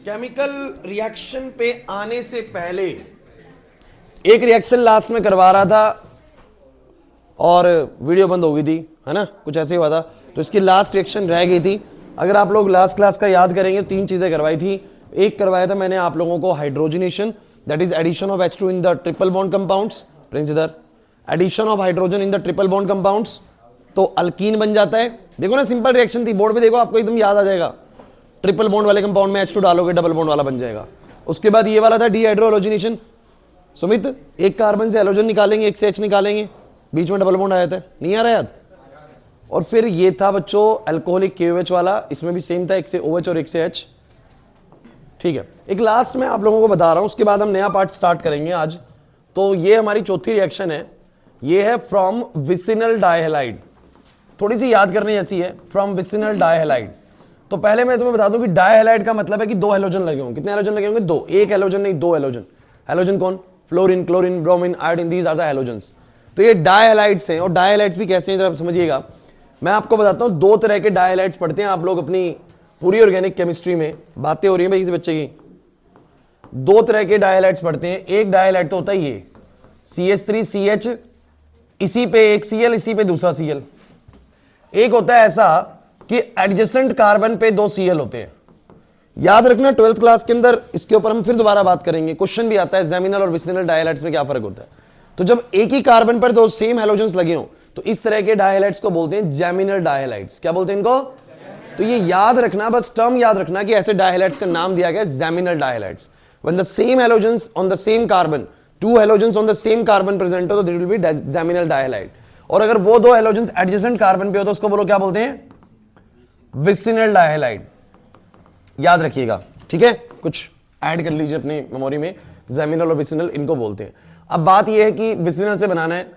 Chemical reaction पे आने से पहले एक रिएक्शन लास्ट में करवा रहा था और वीडियो बंद हो गई थी, है ना, कुछ ऐसे हुआ था, तो इसकी लास्ट रिएक्शन रह गई थी। अगर आप लोग लास्ट क्लास का याद करेंगे, तीन चीजें करवाई थी। एक करवाया था मैंने आप लोगों को hydrogenation, that is addition of H2 in the triple bond compounds. Prince इधर, addition of hydrogen in the triple bond compounds, तो अल्कीन बन जाता है। देखो ना, सिंपल रिएक्शन थी, बोर्ड पे देखो, आपको एकदम याद आ जाएगा। ट्रिपल बॉन्ड वाले कंपाउंड में H2 डालोगे, डबल बॉन्ड वाला बन जाएगा। उसके बाद ये वाला था डीहाइड्रोलोजिनेशन। सुमित, एक कार्बन से हेलोजन निकालेंगे, एक से H निकालेंगे, बीच में डबल बॉन्ड आया था, नहीं आ रहा याद। और फिर ये था बच्चों अल्कोहलिक KOH वाला, इसमें भी सेम था, एक से OH और एक से H। ठीक है, एक लास्ट में आप लोगों को बता रहा हूं, उसके बाद हम नया पार्ट स्टार्ट करेंगे आज। तो ये हमारी चौथी रिएक्शन है, ये है फ्रॉम विसिनल डाइहैलाइड। थोड़ी सी याद करने जैसी है, फ्रॉम विसिनल डाइहैलाइड। तो पहले मैं तुम्हें बता दूं कि डाइहैलाइड का मतलब है कि दो हेलोजन लगे होंगे। कितने हेलोजन लगे होंगे? दो। एक हेलोजन नहीं, दो हेलोजन। हेलोजन कौन? Fluorine, chlorine, bromine, iodine, these are the halogens. तो ये डाइहैलाइड्स हैं। और डाइहैलाइड्स भी कैसे हैं जरा समझिएगा। मैं आपको बताता हूं, दो तरह के डाइहैलाइड्स पढ़ते हैं आप लोग अपनी पूरी ऑर्गेनिक केमिस्ट्री में। बातें हो रही है भाई इस बच्चे की। दो तरह के डाइहैलाइड्स पढ़ते हैं। एक डाइहैलाइड तो होता है ये CH3CH, इसी पे एक Cl, इसी पे दूसरा Cl। एक होता है ऐसा कि एडजेसेंट कार्बन पे दो Cl होते हैं। याद रखना, 12th क्लास के अंदर इसके ऊपर हम फिर दोबारा बात करेंगे। क्वेश्चन भी आता है जेमिनल और विसिनल डाइहैलाइड्स में क्या फर्क होता है। तो जब एक ही कार्बन पर दो सेम हेलोजेंस लगे हों, तो इस तरह के डाइहैलाइड्स को बोलते हैं जेमिनल डाइहैलाइड्स। क्या बोलते हैं इनको? तो ये याद रखना, बस टर्म याद रखना कि ऐसे डाइहैलाइड्स का नाम दिया गया geminal dihalides. When the same halogens on the same carbon, two halogens on the same carbon present हो, तो it will be geminal dihalide. और अगर वो दो हेलोजेंस एडजेसेंट कार्बन पे हो तो उसको बोलो क्या बोलते हैं? विसिनल डाइहैलाइड। याद रखिएगा, ठीक है। कुछ ऐड कर लीजिए अपनी मेमोरी में, जेमिनल और विसिनल इनको बोलते हैं। अब बात यह है कि विसिनल से बनाना है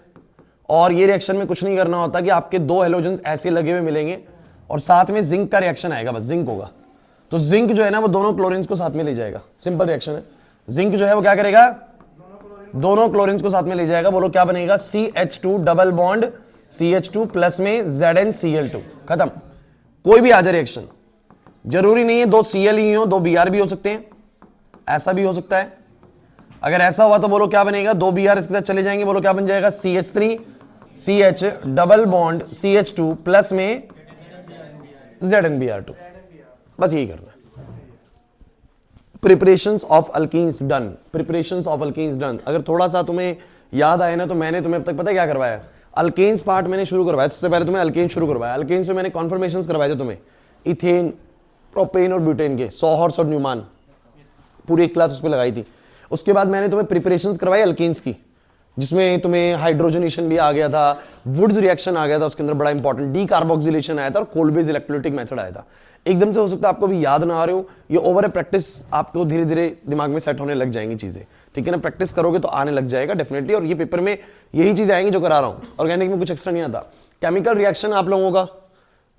और ये रिएक्शन में कुछ नहीं करना होता कि आपके दो हेलोजेंस ऐसे लगे हुए मिलेंगे और साथ में जिंक का रिएक्शन आएगा, बस जिंक होगा। तो जिंक जो है ना वो दोनों क्लोरीन्स को साथ में ले जाएगा। सिंपल रिएक्शन है। जिंक जो है वो क्या करेगा? दोनों क्लोरीन्स को साथ में ले जाएगा। बोलो क्या बनेगा? CH2 double bond CH2 plus में ZnCl2। खत्म। कोई भी आ जाए रिएक्शन, जरूरी नहीं है दो Cl ही हो, दो Br भी हो सकते हैं, ऐसा भी हो सकता है। अगर ऐसा हुआ तो बोलो क्या बनेगा? दो Br इसके साथ चले जाएंगे, बोलो क्या बन जाएगा? CH3CH double bond CH2 plus में ZnBr2। बस यही करना है। Preparations of alkenes done. Preparations of alkenes done. अगर थोड़ा सा तुम्हें याद आए ना, तो मैंने तुम्हें अब तक पता है क्या करवाया? अल्केन्स पार्ट मैंने शुरू करवाया। सबसे पहले तुम्हें अल्केन शुरू करवाया। अल्केन्स में मैंने कॉन्फर्मेशंस करवाए थे तुम्हें, इथेन, प्रोपेन और ब्यूटेन के, सॉहर्स और न्यूमान, पूरी एक क्लास उस पर लगाई थी। उसके बाद मैंने तुम्हें प्रिपरेशंस करवाई अल्केन्स की, जिसमें तुम्हें हाइड्रोजनेशन भी आ गया था, वुड्स रिएक्शन आ गया था उसके अंदर, बड़ा इंपॉर्टेंट डीकार्बोक्सिलेशन आया था और कोल्बेज इलेक्ट्रोलिटिक मेथड आया था। एकदम से हो सकता है आपको भी याद ना आ रहे हो, ये ओवर ए प्रैक्टिस आपको धीरे धीरे दिमाग में सेट होने लग जाएंगी चीजें, ठीक है ना। प्रैक्टिस करोगे तो आने लग जाएगा डेफिनेटली। और ये पेपर में यही चीजें आएंगी जो करा रहा हूँ। ऑर्गेनिक में कुछ एक्स्ट्रा नहीं आता। केमिकल रिएक्शन आप लोगों का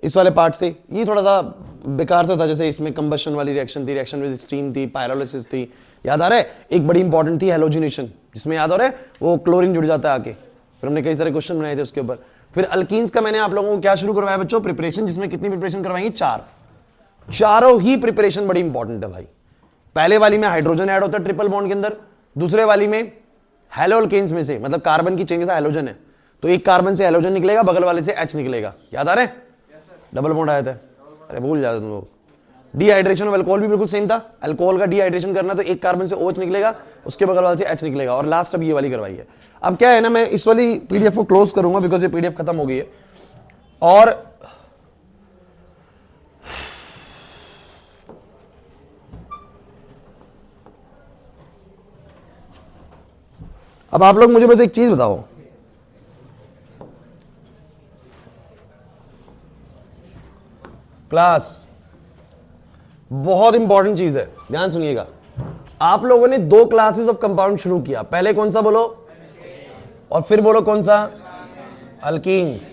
इस वाले पार्ट से ये थोड़ा सा बेकार सा था, जैसे इसमें कंबशन वाली रिएक्शन थी, रिएक्शन विद स्टीम थी, पायरोलिसिस थी, याद आ रहा है। एक बड़ी इंपॉर्टेंट थी हेलोजिनेशन, जिसमें याद आ रहा है वो क्लोरीन जुड़ जाता है आके। फिर हमने कई सारे क्वेश्चन बनाए थे उसके ऊपर। फिर अल्कीन्स का मैंने आप लोगों को क्या शुरू करवाया बच्चों? प्रिपरेशन, जिसमें कितनी प्रिपरेशन करवाएंगे? चारों ही प्रिपरेशन बड़ी इंपॉर्टेंट है भाई। पहले वाली में हाइड्रोजन ऐड होता है ट्रिपल बॉन्ड के अंदर, दूसरे वाली में हेलो अल्केन्स में से, मतलब कार्बन की चेन के साथ हेलोजन है, तो एक कार्बन से हेलोजन निकलेगा, बगल वाले से H निकलेगा। याद आ रहे हैं? डबल बॉन्ड आया था, अरे भूल जाते तुम लोग। डिहाइड्रेशन ऑफ अल्कोहल भी बिल्कुल सेम था। अल्कोहल का डिहाइड्रेशन करना तो एक कार्बन से OH निकलेगा, उसके बगल वाले से H निकलेगा। और लास्ट अब ये वाली करवाई है। अब क्या है ना, मैं इस वाली PDF को क्लोज करूंगा बिकॉज ये PDF खत्म हो गई है। और अब आप लोग मुझे बस एक चीज बताओ, क्लास बहुत इंपॉर्टेंट चीज है, ध्यान सुनिएगा। आप लोगों ने दो क्लासेस ऑफ कंपाउंड शुरू किया। पहले कौन सा बोलो? और फिर बोलो कौन सा? अल्कीन्स।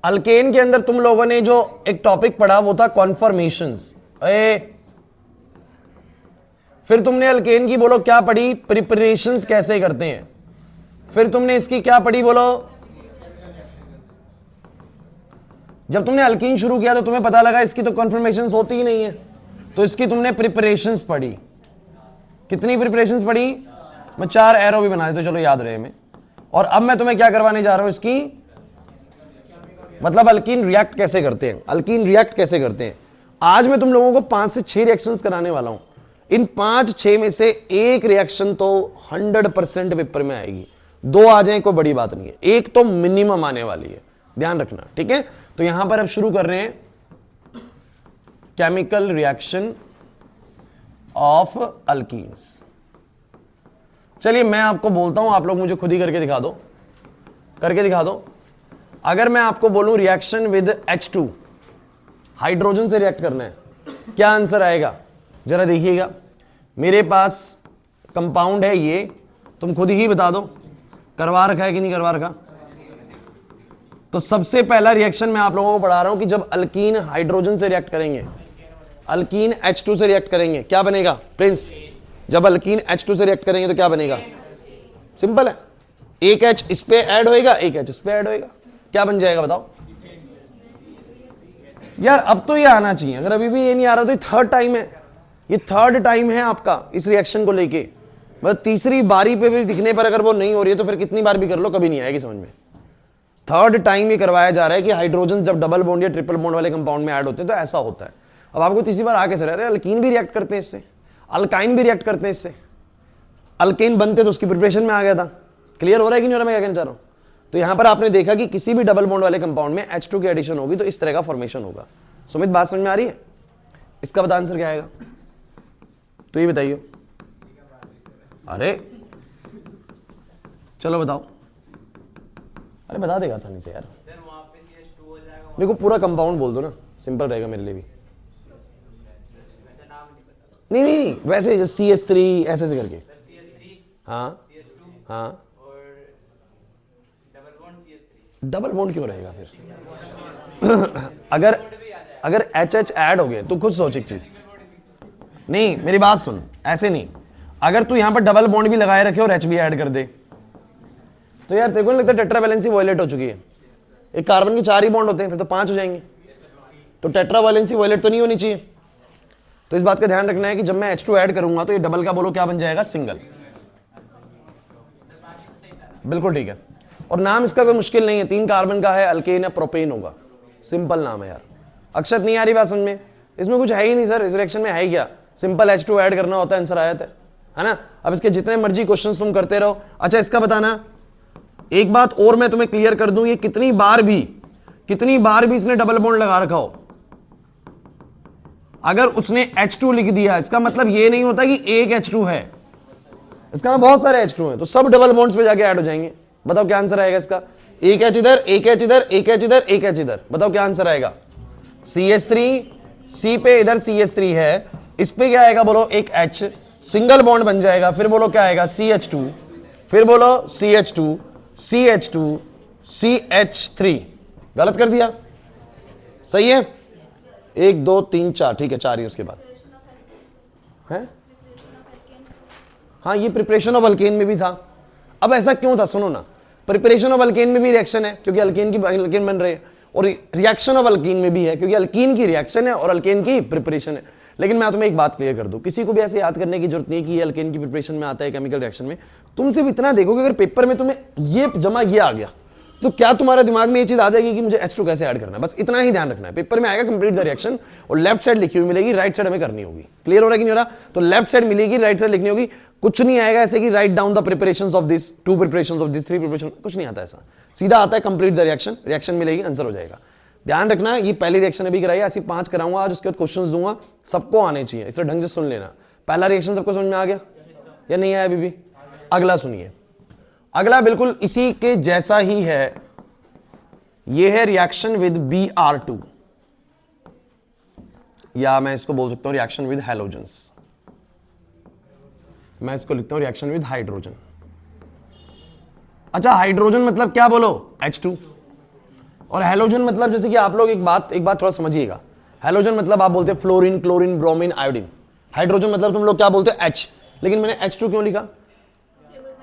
अल्केन के अंदर तुम लोगों ने जो एक टॉपिक पढ़ा वो था कॉन्फर्मेशंस। फिर तुमने अल्केन की बोलो क्या पढ़ी? प्रिपरेशंस कैसे करते हैं। फिर तुमने इसकी क्या पढ़ी बोलो? जब तुमने अल्कीन शुरू किया तो तुम्हें पता लगा इसकी तो कॉन्फर्मेशंस होती ही नहीं है। तो इसकी तुमने प्रिपरेशंस पढ़ी, कितनी प्रिपरेशंस पढ़ी? मैं 4 एरो भी बना देता, चलो याद रहे में। और अब मैं तुम्हें क्या करवाने जा रहा हूं इसकी, मतलब अल्कीन रिएक्ट कैसे करते हैं, अल्कीन रिएक्ट कैसे करते हैं। आज मैं तुम लोगों को 5 से 6 रिएक्शंस कराने वाला हूं। इन 5-6 में से एक रिएक्शन तो 100% पेपर में आएगी, 2 आ जाए कोई बड़ी बात नहीं है, एक तो मिनिमम आने वाली है, ध्यान रखना, ठीक है। तो यहां पर अब शुरू कर रहे हैं केमिकल रिएक्शन ऑफ अल्कीन्स। चलिए मैं आपको बोलता हूं, आप लोग मुझे खुद ही करके दिखा दो, करके दिखा दो। अगर मैं आपको बोलूं रिएक्शन विद H2, हाइड्रोजन से रिएक्ट करना है, क्या आंसर आएगा जरा देखिएगा। मेरे पास कंपाउंड है ये, तुम खुद ही बता दो करवा रखा है कि नहीं करवा रखा। तो सबसे पहला रिएक्शन मैं आप लोगों को पढ़ा रहा हूं कि जब अल्कीन हाइड्रोजन से रिएक्ट करेंगे, अल्कीन H2 से रिएक्ट करेंगे, क्या बनेगा प्रिंस? जब अल्कीन H2 से रिएक्ट करेंगे तो क्या बनेगा? सिंपल है, एक H इस पे ऐड होएगा, एक H इस पे ऐड होएगा, क्या बन जाएगा बताओ यार। अब तो ये आना चाहिए, अगर अभी भी ये नहीं आ रहा तो ये थर्ड टाइम है, ये थर्ड टाइम है आपका इस रिएक्शन को लेके। मतलब तीसरी बारी पे भी दिखने पर अगर वो नहीं हो रही है तो फिर कितनी बार भी कर लो कभी नहीं आएगी समझ में। थर्ड टाइम ये करवाया जा रहा है कि हाइड्रोजन जब डबल बॉन्ड या ट्रिपल बॉन्ड वाले कंपाउंड में ऐड होते हैं तो ऐसा होता है। अब आपको तीसरी बार आके से रह रहे अल्कीन भी रिएक्ट करते हैं इससे, अल्काइन भी रिएक्ट करते हैं इससे। अल्केन बनते तो उसकी प्रिपरेशन में आ गया था। क्लियर हो रहा है कि नहीं हो रहा मैं क्या कहना चाह रहा हूं? तो यहां पर आपने देखा कि किसी भी डबल बॉन्ड वाले कंपाउंड में H2 की एडिशन होगी तो इस तरह का फॉर्मेशन होगा। सुमित बात समझ में आ रही है? इसका बता आंसर क्या आएगा तो ये बताइए। अरे चलो बताओ, अरे बता देगा आसानी से यार। मेरे को पूरा कंपाउंड बोल दो ना, सिंपल रहेगा मेरे लिए भी। नहीं नहीं वैसे CH3 ऐसे से करके, हाँ हाँ डबल बॉन्ड क्यों रहेगा फिर? अगर HH ऐड हो गए तो खुद सोच एक चीज। नहीं मेरी बात सुन, ऐसे नहीं, अगर तू यहां पर डबल बॉन्ड भी लगाए रखे और H भी ऐड कर दे तो यार तेरे को नहीं लगता टेट्रा वैलेंसी वायलेट हो चुकी है? एक कार्बन के 4 ही बॉन्ड होते हैं, फिर तो 5 हो जाएंगे, तो टेट्रा वैलेंसी वायलेट तो नहीं होनी चाहिए। तो इस बात का ध्यान रखना है कि जब मैं H2 ऐड करूंगा तो ये डबल का बोलो क्या बन जाएगा? सिंगल। बिल्कुल ठीक है। और नाम इसका कोई मुश्किल नहीं है, 3 कार्बन का है, अल्केन है, प्रोपेन होगा, सिंपल नाम है यार। अक्षत नहीं आ रही बात समझ में? इसमें कुछ है ही नहीं सर, इस रिएक्शन में है क्या? सिंपल H2 ऐड करना होता है, आंसर आया है ना। अब इसके जितने मर्जी क्वेश्चंस तुम करते रहो। अच्छा इसका बताना, एक बात और मैं तुम्हें क्लियर कर दूं, ये कितनी बार भी इसने डबल बॉन्ड लगा रखा हो, अगर उसने H2 लिख दिया इसका मतलब ये नहीं होता कि एक H2 है, इसका बहुत सारे H2 हैं, तो सब डबल बॉन्ड्स पे जाके ऐड हो जाएंगे। बताओ क्या आंसर आएगा इसका? एक H इधर, एक H इधर, एक H इधर, एक H इधर, बताओ क्या आंसर आएगा? CH3, C पे इधर CH3 है, इस पे क्या आएगा बोलो? एक H, सिंगल बॉन्ड बन जाएगा, फिर बोलो क्या आएगा? CH2, फिर बोलो CH2, CH2, CH3। गलत कर दिया? सही है? 1 2 3 4, ठीक है 4 ही उसके बाद है। हाँ ये प्रिपरेशन ऑफ अल्केन में भी था। अब ऐसा क्यों था सुनो ना, प्रिपरेशन ऑफ अल्केन में भी रिएक्शन है क्योंकि अल्केन बन रहे हैं, और रिएक्शन ऑफ अल्कीन में भी है क्योंकि अल्कीन की रिएक्शन है और अल्केन की प्रिपरेशन है। लेकिन मैं तुम्हें एक बात क्लियर कर दूं, किसी को भी ऐसे याद करने की जरूरत नहीं है कि ये अल्केन की प्रिपरेशन में आता है केमिकल रिएक्शन में। तुम सिर्फ इतना देखो कि अगर पेपर में तुम्हें ये जमा ये आ गया तो क्या तुम्हारे दिमाग में ये चीज आ जाएगी कि मुझे H2 कैसे ऐड करना है? बस इतना ही ध्यान रखना है। पेपर में आएगा कंप्लीट द रिएक्शन और लेफ्ट साइड लिखी हुई मिलेगी, राइट साइड हमें करनी होगी। क्लियर हो रहा है कि नहीं हो रहा? तो लेफ्ट साइड मिलेगी, राइट साइड लिखनी होगी। कुछ नहीं आएगा ऐसे कि write down the preparations of this, 2 preparations of this, 3 preparation, कुछ नहीं आता ऐसा। सीधा आता है कंप्लीट द रिएक्शन, रिएक्शन मिलेगी, आंसर हो जाएगा। ध्यान रखना, ये पहली रिएक्शन अभी कराई, ऐसी 5 कराऊंगा आज, उसके बाद क्वेश्चंस दूंगा, सबको आने चाहिए, इसलिए ढंग से सुन लेना। पहला रिएक्शन सबको समझ में आ गया या नहीं आया अभी भी? अगला सुनिए, अगला बिल्कुल इसी के जैसा ही है, ये है रिएक्शन विद Br2, या मैं इसको बोल सकता हूं रिएक्शन विद हैलोजेंस। मैं इसको लिखता हूं रिएक्शन विद हाइड्रोजन। अच्छा हाइड्रोजन मतलब क्या बोलो? H2। और हैलोजन मतलब, जैसे कि आप लोग एक बात थोड़ा समझिएगा, हैलोजन मतलब आप बोलते हैं fluorine, chlorine, bromine, iodine. Hydrogen मतलब तुम लोग क्या बोलते हो? H। लेकिन मैंने H2 क्यों लिखा?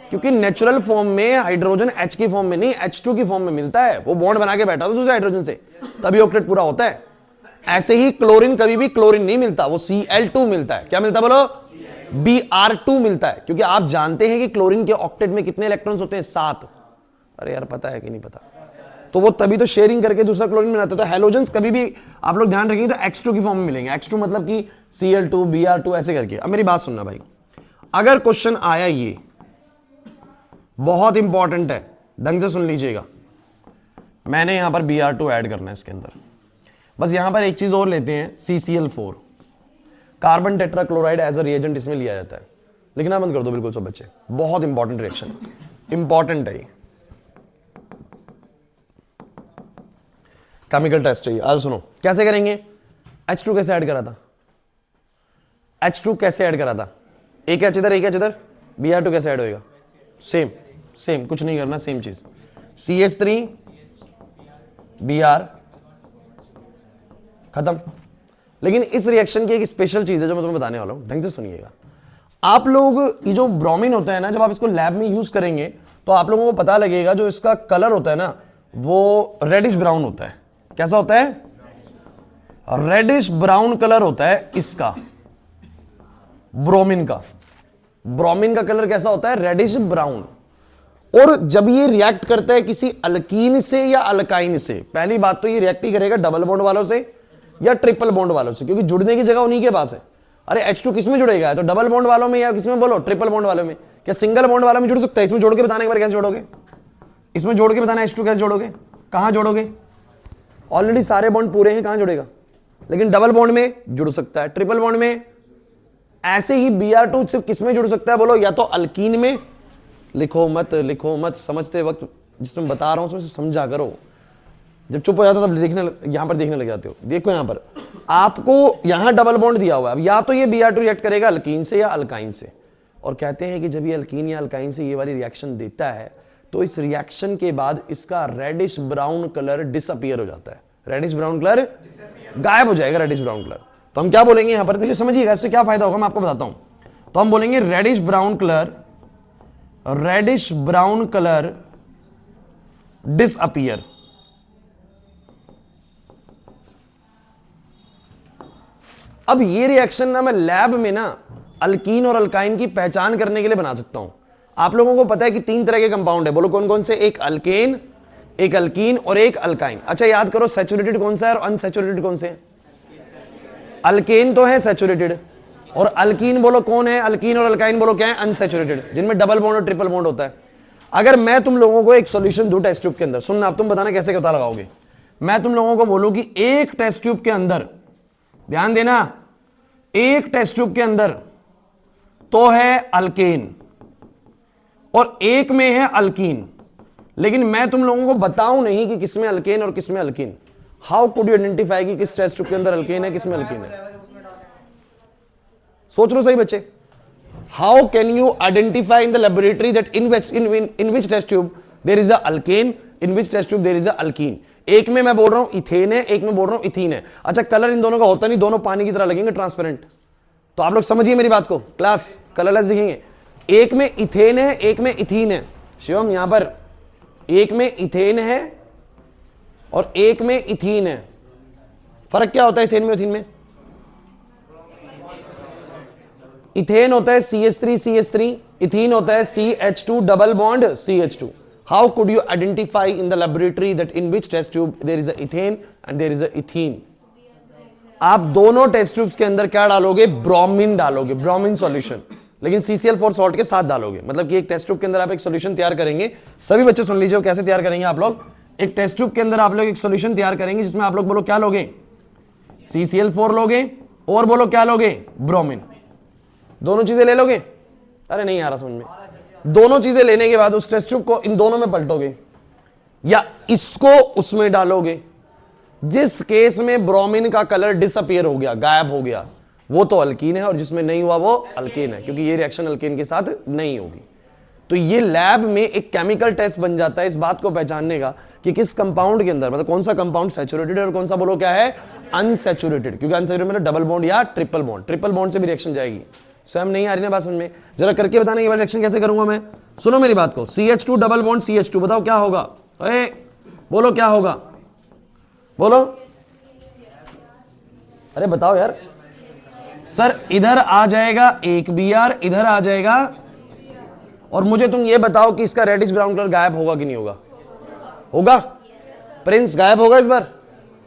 क्योंकि नेचुरल फॉर्म में हाइड्रोजन H की फॉर्म में नहीं, H2 की फॉर्म में मिलता है। वो बॉन्ड बना के बैठा था दूसरे हाइड्रोजन से, तभी ऑक्टेट पूरा होता है। ऐसे ही क्लोरीन कभी भी क्लोरीन नहीं मिलता, वो Cl2 मिलता है। क्या मिलता है बोलो? Br2 मिलता है, क्योंकि आप जानते हैं कि क्लोरीन के ऑक्टेट में कितने इलेक्ट्रॉन्स होते हैं? 7। अरे यार पता है कि नहीं पता? तो वो तभी तो शेयरिंग करके दूसरा क्लोरीन बनाते हैं। तो हैलोजेंस कभी भी आप लोग ध्यान रखेंगे तो X2 की फॉर्म में मिलेंगे। X2 मतलब कि Cl2 Br2 ऐसे करके। अब मेरी बात सुनना भाई, अगर क्वेश्चन आया, ये बहुत इंपॉर्टेंट है, ढंग से सुन लीजिएगा। मैंने यहां पर Br2 ऐड करना है इसके अंदर। बस यहां पर एक चीज और लेते हैं, CCl4, carbon tetrachloride as a reagent इसमें लिया जाता है। लिखना बंद कर दो बिल्कुल सब बच्चे, बहुत इंपॉर्टेंट रिएक्शन, इंपॉर्टेंट है ये। केमिकल टेस्ट चाहिए, आज सुनो कैसे करेंगे। H2 कैसे ऐड करा था? H2 कैसे ऐड करा था? एक H इधर, एक H इधर, Br2 कैसे ऐड होएगा? सेम सेम, कुछ नहीं करना, सेम चीज, CH3 Br, खत्म। लेकिन इस रिएक्शन की एक स्पेशल चीज है जो मैं तुम्हें बताने वाला हूं, ढंग से सुनिएगा। आप लोग ये जो ब्रोमीन होता है ना, जब आप इसको लैब में यूज करेंगे तो आप लोगों को पता लगेगा जो इसका कलर होता है ना, वो रेडिश ब्राउन होता है। कैसा होता है? रेडिश ब्राउन कलर होता है इसका, ब्रोमीन का। ब्रोमीन का कलर कैसा होता है? Reddish brown. और जब ये रिएक्ट करता है किसी अल्कीन से या अल्काइन से, पहली बात तो ये रिएक्ट ही करेगा डबल बॉन्ड वालों से या ट्रिपल बॉन्ड वालों से, क्योंकि जुड़ने की जगह उन्हीं के पास है। अरे H2 किस में जुड़ेगा? तो डबल बॉन्ड वालों में या किसमें बोलो? ट्रिपल बॉन्ड वालों में। क्या सिंगल बॉन्ड वालों में जुड़ सकता है? इसमें जोड़ के बताने के बारे कैसे जोड़ोगे? इसमें जोड़ के बताना H2 कैसे जोड़ोगे? कहां जोड़ोगे? ऑलरेडी सारे बॉन्ड पूरे हैं, कहां जुड़ेगा? लेकिन डबल बॉन्ड में जुड़ सकता है, ट्रिपल बॉन्ड में। ऐसे ही Br2 सिर्फ किस में जुड़ सकता है बोलो? या तो अल्कीन में। लिखो मत, समझते वक्त जिसमें बता रहा हूं उसमें समझा करो। जब चुप हो जाता हो तब यहां पर देखने लग जाते हो। देखो यहां पर आपको यहां डबल बॉन्ड दिया हुआ है। अब या तो ये Br2 रिएक्ट करेगा अल्कीन से या अल्काइन से, और कहते हैं कि जब ये अल्कीन या अल्काइन से ये वाली रिएक्शन देता है तो इस रिएक्शन के बाद इसका रेडिश ब्राउन कलर डिसअपियर हो जाता है। रेडिश ब्राउन कलर गायब हो जाएगा, रेडिश ब्राउन कलर। तो हम क्या बोलेंगे यहां पर? देखिए समझिएगा, इससे क्या फायदा होगा मैं आपको बताता हूं। तो हम बोलेंगे रेडिश ब्राउन कलर डिसअपियर। अब ये रिएक्शन ना मैं लैब में ना अल्कीन और अल्काइन की पहचान करने के लिए बना सकता हूं। आप लोगों को पता है कि 3 तरह के कंपाउंड है, बोलो कौन कौन से? एक अल्केन, एक अल्कीन और एक अल्काइन। अच्छा याद करो, सैचुरेटेड कौन सा है और अनसैचुरेटेड कौन से है? अल्केन तो है सैचुरेटेड, और अल्कीन बोलो कौन है? अल्कीन और अल्काइन बोलो क्या है? अनसैचुरेटेड, जिनमें डबल बॉन्ड और ट्रिपल बॉन्ड होता है। अगर मैं तुम लोगों को एक सॉल्यूशन दूं टेस्ट ट्यूब के अंदर, सुनना, अब तुम बताना कैसे पता लगाओगे। मैं तुम लोगों को बोलूं कि एक टेस्ट ट्यूब के अंदर, ध्यान देना, एक टेस्ट ट्यूब के अंदर तो है अल्केन और एक में है अल्कीन, लेकिन मैं तुम लोगों को बताऊं नहीं कि किसमें अल्केन और किसमें alkyne. How could you identify कि किस टेस्ट ट्यूब के अंदर अल्केन है, किसमें अल्कीन है? सोच लो सही बच्चे। How can you identify in the laboratory that in which test tube there is a alkane, in which test tube there is a alkene? एक में मैं बोल रहा हूं इथेन है, एक में बोल रहा हूं इथीन है। अच्छा कलर इन दोनों का होता नहीं, दोनों पानी की तरह लगेंगे, ट्रांसपेरेंट। तो आप लोग समझिए मेरी बात को, क्लास कलरलेस दिखेंगे। एक में इथेन है, एक में इथीन है। शिवम यहां पर एक में इथेन है और एक में इथीन है। फर्क क्या होता है इथेन में इथीन में? इथेन होता है CH3CH3, इथीन होता है CH2 double bond CH2। How could you identify in the laboratory that in which test tube there is a ethane and there is a ethene? आप दोनों टेस्ट ट्यूब्स के अंदर क्या डालोगे? ब्रोमीन डालोगे, ब्रोमीन सॉल्यूशन, लेकिन CCl4 सॉल्ट के साथ डालोगे। मतलब कि एक टेस्ट ट्यूब के अंदर आप एक सॉल्यूशन तैयार करेंगे। सभी बच्चे सुन लीजिए कैसे तैयार करेंगे आप लोग। एक टेस्ट ट्यूब के अंदर आप लोग एक सॉल्यूशन तैयार करेंगे जिसमें आप लोग बोलो क्या लोगे? CCl4 लोगे और बोलो क्या लोगे? ब्रोमीन। दोनों चीजें ले लोगे? अरे नहीं आ रहा समझ में। दोनों चीजें लेने के बाद उस टेस्ट ट्यूब को इन दोनों में पलटोगे या इसको उसमें डालोगे। जिस केस में ब्रोमीन का कलर डिसअपियर हो गया, गायब हो गया, वो तो अल्कीन है, और जिसमें नहीं हुआ वो अल्केन है, क्योंकि ये रिएक्शन अल्केन के साथ नहीं होगी। तो ये लैब में एक केमिकल टेस्ट बन जाता है इस बात को पहचानने का कि किस कंपाउंड के अंदर, मतलब कौन सा कंपाउंड सैचुरेटेड है और कौन सा बोलो क्या है? अनसैचुरेटेड। क्योंकि अनसैचुरेटेड मतलब डबल बॉन्ड या ट्रिपल बॉन्ड। ट्रिपल बॉन्ड से भी रिएक्शन जाएगी। स्वयं नहीं आ रही ना बात समझ में? जरा करके बताने के बाद रिएक्शन कैसे करूंगा मैं। सुनो मेरी बात को। CH2 डबल बॉन्ड CH2, बताओ क्या होगा? बोलो क्या होगा? बोलो अरे बताओ यार सर, इधर आ जाएगा एक Br, इधर आ जाएगा, और मुझे तुम ये बताओ कि इसका रेडिश ब्राउन कलर गायब होगा कि नहीं होगा? होगा प्रिंस, गायब होगा इस बार?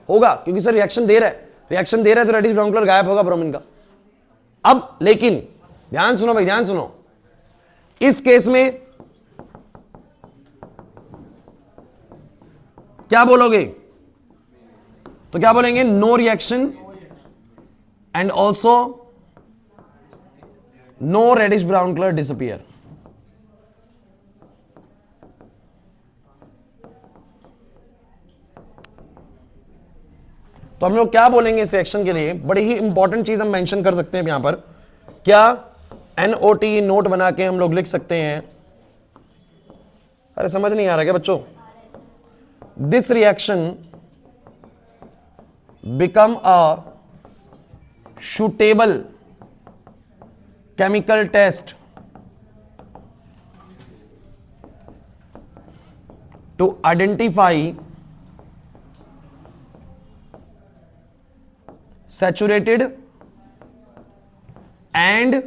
होगा, क्योंकि सर रिएक्शन दे रहा है, रिएक्शन दे रहा है तो रेडिश ब्राउन कलर गायब होगा ब्रोमीन का। अब लेकिन ध्यान सुनो भाई, ध्यान सुनो, इस केस में क्या बोलोगे? तो क्या बोलेंगे? No reaction and also no reddish brown colour disappear. तो हम लोग क्या बोलेंगे इस रिएक्शन के लिए? बड़ी ही इंपॉर्टेंट चीज हम मेंशन कर सकते हैं यहां पर, क्या NOT नोट बना के हम लोग लिख सकते हैं। अरे समझ नहीं आ रहा क्या बच्चों? This reaction become a suitable chemical test to identify saturated and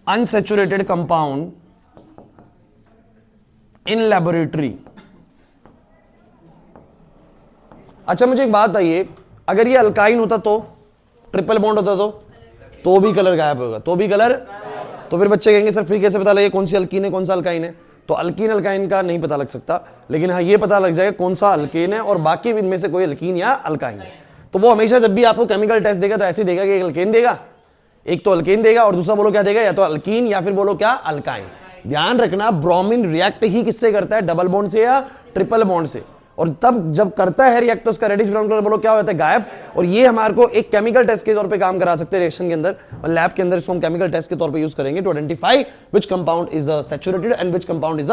unsaturated compound in laboratory। अच्छा मुझे एक बात बताइए, अगर ये अल्काइन होता तो, ट्रिपल बॉन्ड होता तो भी कलर गायब होगा, तो भी कलर, तो फिर बच्चे कहेंगे सर फिर कैसे पता लगे कौन सी अल्कीन है कौन सा अल्काइन है? तो अल्कीन अल्काइन का नहीं पता लग सकता, लेकिन हाँ ये पता लग जाएगा कौन सा अल्कीन है और बाकी इनमें से कोई अल्कीन या अल्काइन है। तो वो हमेशा जब भी आपको केमिकल टेस्ट देगा तो ऐसे देगा कि एक अल्केन देगा, एक तो अल्केन देगा और दूसरा बोलो क्या देगा, या तो अल्कीन या फिर बोलो क्या, अल्काइन। ध्यान रखना ब्रोमीन रिएक्ट ही किससे करता है? डबल बॉन्ड से या ट्रिपल बॉन्ड से, और तब जब करता है रिएक्ट तो उसका रेडिश ब्राउन कलर बोलो क्या हो जाता है? गायब। और ये हमारे को एक केमिकल टेस्ट के तौर पे काम करा सकते हैं रिएक्शन के अंदर, और लैब के अंदर इसको हम केमिकल टेस्ट के तौर पे यूज करेंगे to identify which compound is saturated and which compound is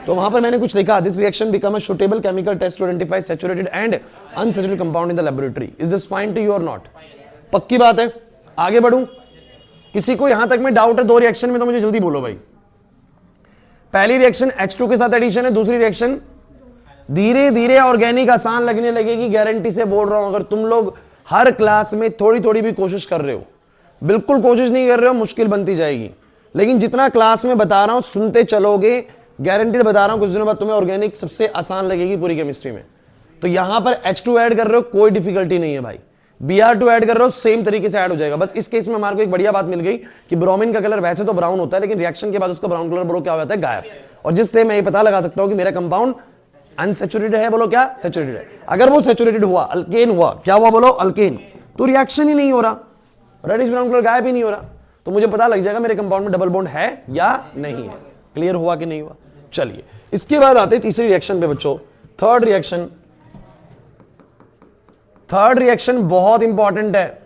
तो वहां पर मैंने कुछ लिखा, this reaction become a suitable chemical test to identify saturated and unsaturated compound in the laboratory. Is this fine to you or not? पक्की बात है? आगे बढ़ूं? किसी को यहां तक में डाउट है दो रिएक्शन में तो मुझे जल्दी बोलो भाई। पहली रिएक्शन H2 के साथ एडिशन है, दूसरी रिएक्शन धीरे धीरे ऑर्गेनिक आसान लगने लगेगी, गारंटी से बोल रहा हूं। अगर तुम लोग हर क्लास में थोड़ी थोड़ी भी कोशिश कर रहे हो, बिल्कुल कोशिश नहीं कर रहे हो, मुश्किल बनती जाएगी, लेकिन जितना क्लास में बता रहा हूं सुनते चलोगे, गारंटीड बता रहा हूं कुछ दिनों बाद तुम्हें ऑर्गेनिक सबसे आसान लगेगी पूरी केमिस्ट्री में। तो यहां पर H2 ऐड कर रहे हो, कोई डिफिकल्टी नहीं है भाई। Br2 ऐड कर रहे हो, सेम तरीके से ऐड हो जाएगा। बस इस केस में हमारे को एक बढ़िया बात मिल गई कि ब्रोमीन का कलर वैसे तो ब्राउन होता है, लेकिन रिएक्शन के बाद उसका ब्राउन कलर बोलो क्या हो जाता है? गायब। और जिससे मैं ये पता लगा सकता हूं कि मेरा कंपाउंड अनसैचुरेटेड है, बोलो क्या? सैचुरेटेड है। अगर वो सैचुरेटेड हुआ, अल्केन हुआ, क्या हुआ बोलो? अल्केन, तो रिएक्शन ही नहीं हो रहा, रेडिश ब्राउन कलर गायब ही नहीं हो रहा, तो मुझे पता लग जाएगा मेरे कंपाउंड में डबल बॉन्ड है या नहीं है। क्लियर हुआ कि नहीं हुआ? चलिए इसके बाद आते हैं तीसरी रिएक्शन पे बच्चों, थर्ड रिएक्शन। थर्ड रिएक्शन बहुत इंपॉर्टेंट है,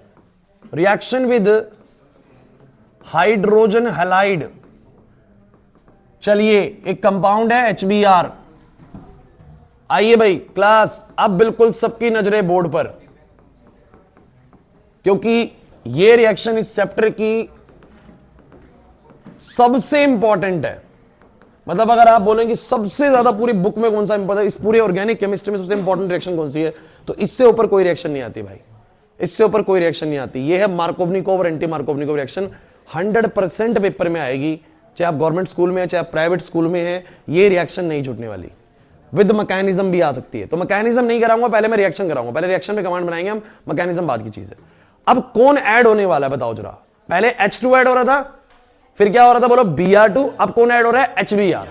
रिएक्शन विद हाइड्रोजन हैलाइड। चलिए एक कंपाउंड है HBr। आइए भाई क्लास, अब बिल्कुल सबकी नजरें बोर्ड पर, क्योंकि यह रिएक्शन इस चैप्टर की सबसे इंपॉर्टेंट है। मतलब अगर आप बोलेंगे सबसे ज्यादा पूरी बुक में कौन सा इंपॉर्टेंट, इस पूरे ऑर्गेनिक केमिस्ट्री में सबसे इंपॉर्टेंट रिएक्शन कौन सी है, तो इससे ऊपर कोई रिएक्शन नहीं आती भाई, इससे ऊपर कोई रिएक्शन नहीं आती। ये है मार्कोवनिकोव और एंटी मार्कोवनिकोव रिएक्शन। 100% पेपर में आएगी, चाहे आप गवर्नमेंट स्कूल में है चाहे प्राइवेट स्कूल में है, ये रिएक्शन नहीं छूटने वाली। विद मैकेनिज्म भी आ सकती है, तो मैकेनिज्म नहीं कराऊंगा, पहले मैं रिएक्शन कराऊंगा, पहले रिएक्शन में कमांड बनाएंगे हम, मैकेनिज्म बाद की चीज है। अब कौन ऐड होने वाला है बताओ जरा? पहले H2 ऐड हो रहा था, फिर क्या हो रहा था बोलो? Br2। अब कौन ऐड हो रहा है? HBr।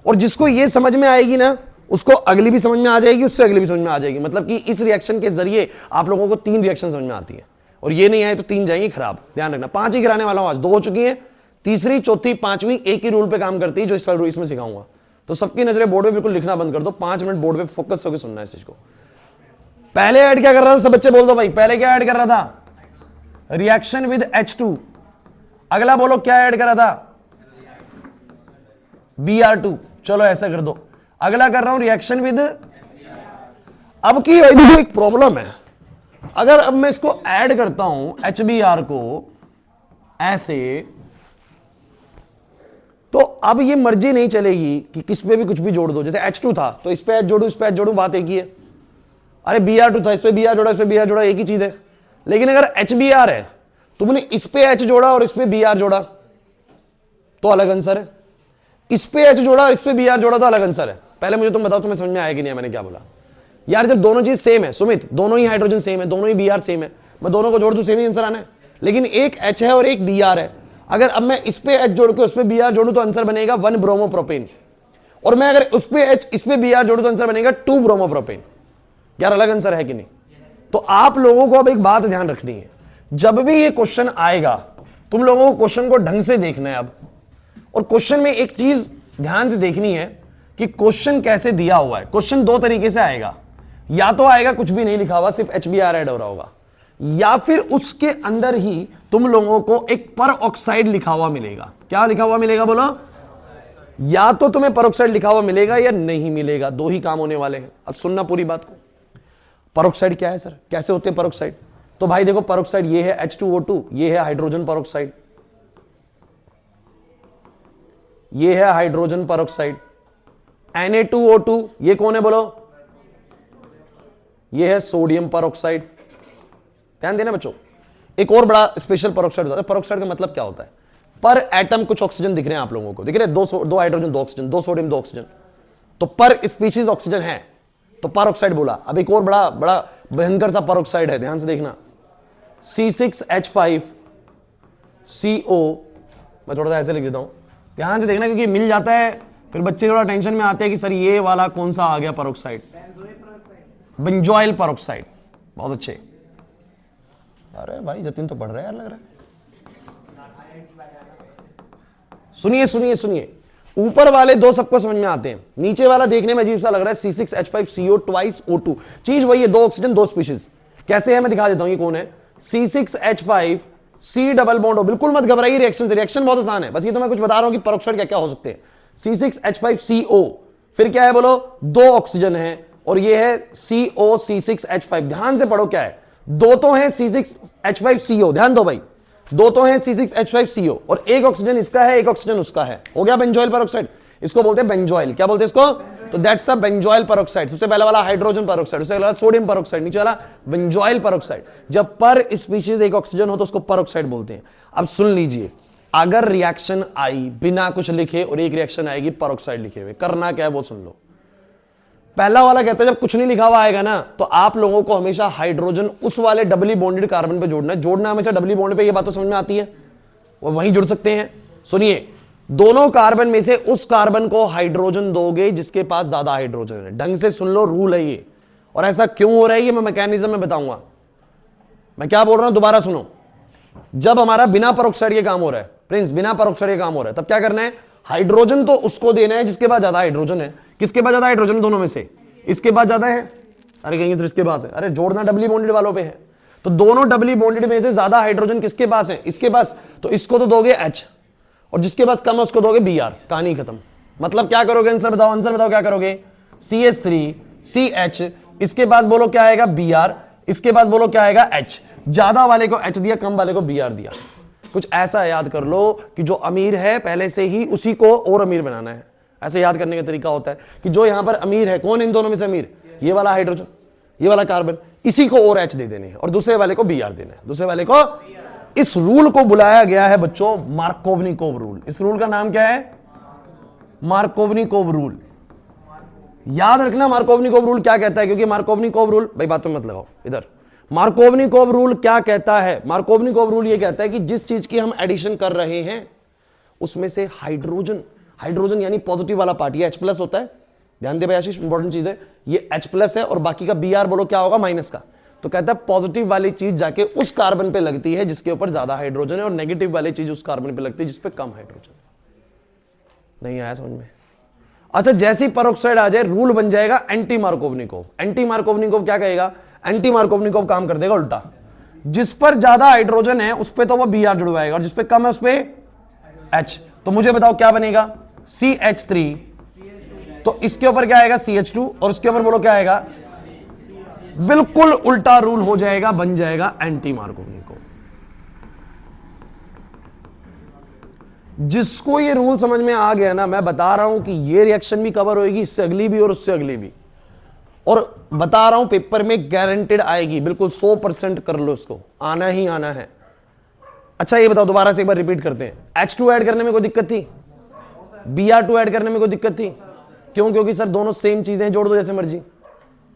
और जिसको ये समझ में आएगी ना, उसको अगली भी समझ में आ जाएगी, उससे अगली भी समझ में आ जाएगी। मतलब कि इस रिएक्शन के जरिए आप लोगों को 3 रिएक्शन समझ में आती है, और ये नहीं आए तो 3 जाएंगी खराब। ध्यान रखना, 5 ही कराने वाला हूं आज, 2 हो चुकी है, तीसरी चौथी पांचवी एक ही रूल पे काम करती है जो इसमें सिखाऊंगा। तो सबकी नजरें बोर्ड पे बिल्कुल लिखना बंद कर दो, 5 मिनट बोर्ड पे फोकस होकर सुनना है इस चीज को। पहले ऐड क्या कर रहा था? सब बच्चे बोल दो भाई, पहले क्या ऐड कर रहा था? Reaction with H2। अगला बोलो क्या ऐड कर रहा था? Br2। चलो ऐसा कर दो, अगला कर रहा हूं रिएक्शन विद। अब की भाई देखो एक प्रॉब्लम है, अगर अब मैं इसको ऐड करता हूं HBr को ऐसे, तो अब ये मर्जी नहीं चलेगी कि किस पे भी कुछ भी जोड़ दो। जैसे H2 था तो इस पे H जोड़ू, इस पे H जोड़ू, बात एक ही है। अरे Br2 था, इस पे Br जोड़ा, इस पे Br जोड़ा, एक ही चीज है। लेकिन अगर HBr है, तुमने इस पे H जोड़ा और इस पे Br जोड़ा तो अलग आंसर है, इस पे H जोड़ा और इस पे Br जोड़ा तो अलग आंसर है। पहले मुझे तुम बताओ तुम्हें समझ में आया कि नहीं, मैंने क्या बोला यार? जब दोनों चीज सेम है सुमित, दोनों ही हाइड्रोजन सेम है, दोनों ही Br सेम है, मैं दोनों को जोड़ दूं सेम ही आंसर आना है। लेकिन एक H है और एक Br है, अगर अब मैं इस पे H जोड़ के उस पे Br जोड़ू तो आंसर बनेगा 1 ब्रोमोप्रोपेन, और मैं अगर उस पे H इस पे Br जोड़ू तो आंसर बनेगा 2 ब्रोमोप्रोपेन। यार अलग आंसर है कि नहीं? तो आप लोगों को अब एक बात ध्यान रखनी है, जब भी ये क्वेश्चन आएगा तुम लोगों को क्वेश्चन को ढंग से देखना है अब। और क्वेश्चन में एक चीज ध्यान से देखनी है कि क्वेश्चन कैसे दिया हुआ है। क्वेश्चन दो तरीके से आएगा, या तो आएगा कुछ भी नहीं लिखा हुआ, सिर्फ HBr ऐड हो रहा होगा, या फिर उसके अंदर ही तुम लोगों को एक पर ऑक्साइड लिखा हुआ मिलेगा। क्या लिखा हुआ मिलेगा बोलो? या तो तुम्हें पर ऑक्साइड लिखा हुआ मिलेगा या नहीं मिलेगा, दो ही काम होने वाले हैं। अब सुनना पूरी बात को। पर ऑक्साइड क्या है सर, कैसे होते हैं पर ऑक्साइड? तो भाई देखो, पर ऑक्साइड ये है H2O2, ये है हाइड्रोजन पर ऑक्साइड, ये है हाइड्रोजन पर ऑक्साइड। Na2O2 ये कौन है बोलो? ये है सोडियम पर ऑक्साइड। ध्यान देना बच्चों, एक और बड़ा स्पेशल पर ऑक्साइड होता है। पर ऑक्साइड का मतलब क्या होता है? पर एटम कुछ ऑक्सीजन दिख रहे हैं आप लोगों को, दिख रहे हैं? दो हाइड्रोजन, दो ऑक्सीजन, दो सोडियम, दो ऑक्सीजन, तो पर स्पीशीज ऑक्सीजन है तो पर ऑक्साइड बोला। अब एक और बड़ा बड़ा भयंकर सा पर ऑक्साइड है, ध्यान से देखना, C6H5CO। मैं थोड़ा सा ऐसे लिख देता हूं, ध्यान से देखना, क्योंकि मिल जाता है फिर बच्चे थोड़ा टेंशन में आते हैं कि सर ये वाला कौन सा आ गया पर ऑक्साइड? बेंजोइल पर ऑक्साइड। बहुत अच्छे। अरे भाई जतिन तो पढ़ रहा है यार, लग रहा है। सुनिए सुनिए सुनिए, ऊपर वाले दो सबको समझ में आते हैं, नीचे वाला देखने में अजीब सा लग रहा है। C6H5CO ट्वाइस O2, चीज वही है, दो ऑक्सीजन दो स्पीशीज। कैसे है मैं दिखा देता हूं, ये कौन है? C6H5C डबल बॉन्ड हो। बिल्कुल मत घबराइए रिएक्शन से, रिएक्शन बहुत आसान है, बस ये तो मैं कुछ बता रहा हूं कि पर ऑक्साइड क्या क्या हो सकते हैं। C6H5CO, फिर क्या है बोलो? दो ऑक्सीजन है, और ये है CO C6H5। ध्यान से पढ़ो क्या है, दो तो है C6H5CO, ध्यान दो भाई, दो तो है C6H5CO, और एक ऑक्सीजन इसका है, एक ऑक्सीजन उसका है, हो गया बेंजोइल पर ऑक्साइड। इसको बोलते हैं बेंजोइल। क्या बोलते हैं इसको? तो दैट्स अ बेंजोइल पर ऑक्साइड। सबसे पहला वाला हाइड्रोजन पर ऑक्साइड, उससे पहला सोडियम पर ऑक्साइड, नीचे वाला बेंजोइल पर ऑक्साइड। जब पर स्पीशीज एक ऑक्सीजन हो तो उसको पर ऑक्साइड बोलते हैं। अब सुन लीजिए, अगर रिएक्शन आई बिना कुछ लिखे और एक रिएक्शन आएगी पर ऑक्साइड लिखे हुए, करना क्या है वो सुन लो। पहला वाला कहता है जब कुछ नहीं लिखा हुआ आएगा ना, तो आप लोगों को हमेशा हाइड्रोजन उस वाले डबली बॉन्डेड कार्बन पे जोड़ना है। जोड़ना हमेशा डबली बॉन्ड पे, ये बात तो समझ में आती है, वो वहीं जुड़ सकते हैं। सुनिए, दोनों कार्बन में से उस कार्बन को हाइड्रोजन दोगे जिसके पास ज्यादा हाइड्रोजन है। ढंग से सुन लो, रूल है ये। और ऐसा क्यों हो रहा है ये मैं मैकेनिज्म में बताऊंगा। मैं क्या बोल रहा हूं दोबारा सुनो। जब हमारा बिना पर ऑक्साइड ये काम हो रहा है प्रिंस, बिना पर ऑक्साइड ये काम हो रहा है, तब क्या करना है? हाइड्रोजन तो उसको देना है जिसके पास ज्यादा हाइड्रोजन है। किसके पास ज्यादा हाइड्रोजन? दोनों में से इसके पास ज्यादा है। अरे कहेंगे सर इसके पास है, अरे जोड़ना डबली बॉन्डेड वालों पे है, तो दोनों डबली बॉन्डेड में से ज्यादा हाइड्रोजन किसके पास है? इसके पास, तो इसको तो दोगे H, और जिसके पास कम है उसको दोगे Br। कहानी खत्म। मतलब क्या करोगे? आंसर बताओ, आंसर बताओ क्या करोगे? CH3CH, इसके पास बोलो क्या आएगा? Br, इसके पास बोलो क्या आएगा? H। ज्यादा वाले को H दिया, कम वाले को Br दिया। कुछ ऐसा याद कर लो कि जो अमीर है पहले से ही उसी को और अमीर बनाना है। ऐसे याद करने का तरीका होता है कि जो यहां पर अमीर है, कौन इन दोनों में से अमीर? ये वाला हाइड्रोजन, ये वाला कार्बन, इसी को और H दे देने हैं, और दूसरे वाले को Br देना है, दूसरे वाले को। इस रूल को बुलाया गया है बच्चों मार्कोवनिकोव रूल। इस रूल का नाम क्या है? Markovnikov rule. याद रखना मार्कोवनिकोव रूल क्या कहता है, क्योंकि मार्कोवनिकोव रूल, भाई बातों में मत लगाओ इधर। मार्कोवनिकोव रूल क्या कहता है? मार्कोवनिकोव रूल ये कहता है कि जिस चीज की हम एडिशन कर रहे हैं उसमें से हाइड्रोजन, हाइड्रोजन यानी पॉजिटिव वाला पार्ट, ये H+ होता है। ध्यान दे भाई आशीष, इंपॉर्टेंट चीज है, ये H+ है, और बाकी का Br बोलो क्या होगा? माइनस का। तो कहता है पॉजिटिव वाली चीज जाके उस कार्बन पे लगती है जिसके ऊपर ज्यादा हाइड्रोजन है, और नेगेटिव वाली चीज उस कार्बन पे लगती है जिसपे कम हाइड्रोजन है। नहीं आया समझ में? अच्छा, जैसी पर ऑक्साइड आ जाए रूल बन जाएगा एंटी मार्कोवनिकोव। एंटी मार्कोवनिकोव क्या कहेगा? एंटी मार्कोवनिकोव काम कर देगा उल्टा। जिस पर ज्यादा हाइड्रोजन है उस पे तो वो Br जुड़वाएगा, और जिस पे कम है उस पे H। तो मुझे बताओ क्या बनेगा? CH3, तो इसके ऊपर क्या आएगा? CH2, और उसके ऊपर बोलो क्या आएगा? बिल्कुल उल्टा रूल हो जाएगा, बन जाएगा एंटी मार्कोवनिकोव। जिसको ये रूल समझ में आ गया ना, मैं बता रहा हूं कि ये रिएक्शन भी कवर होगी, इससे अगली भी और उससे अगली भी। और बता रहा हूं पेपर में गारंटेड आएगी, बिल्कुल 100% कर लो, इसको आना ही आना है। अच्छा ये बताओ, दोबारा से एक बार रिपीट करते हैं, H2 ऐड करने में कोई दिक्कत थी? Br2 ऐड करने में कोई दिक्कत थी? क्यों? क्योंकि सर दोनों सेम चीजें, जोड़ दो जैसे मर्जी,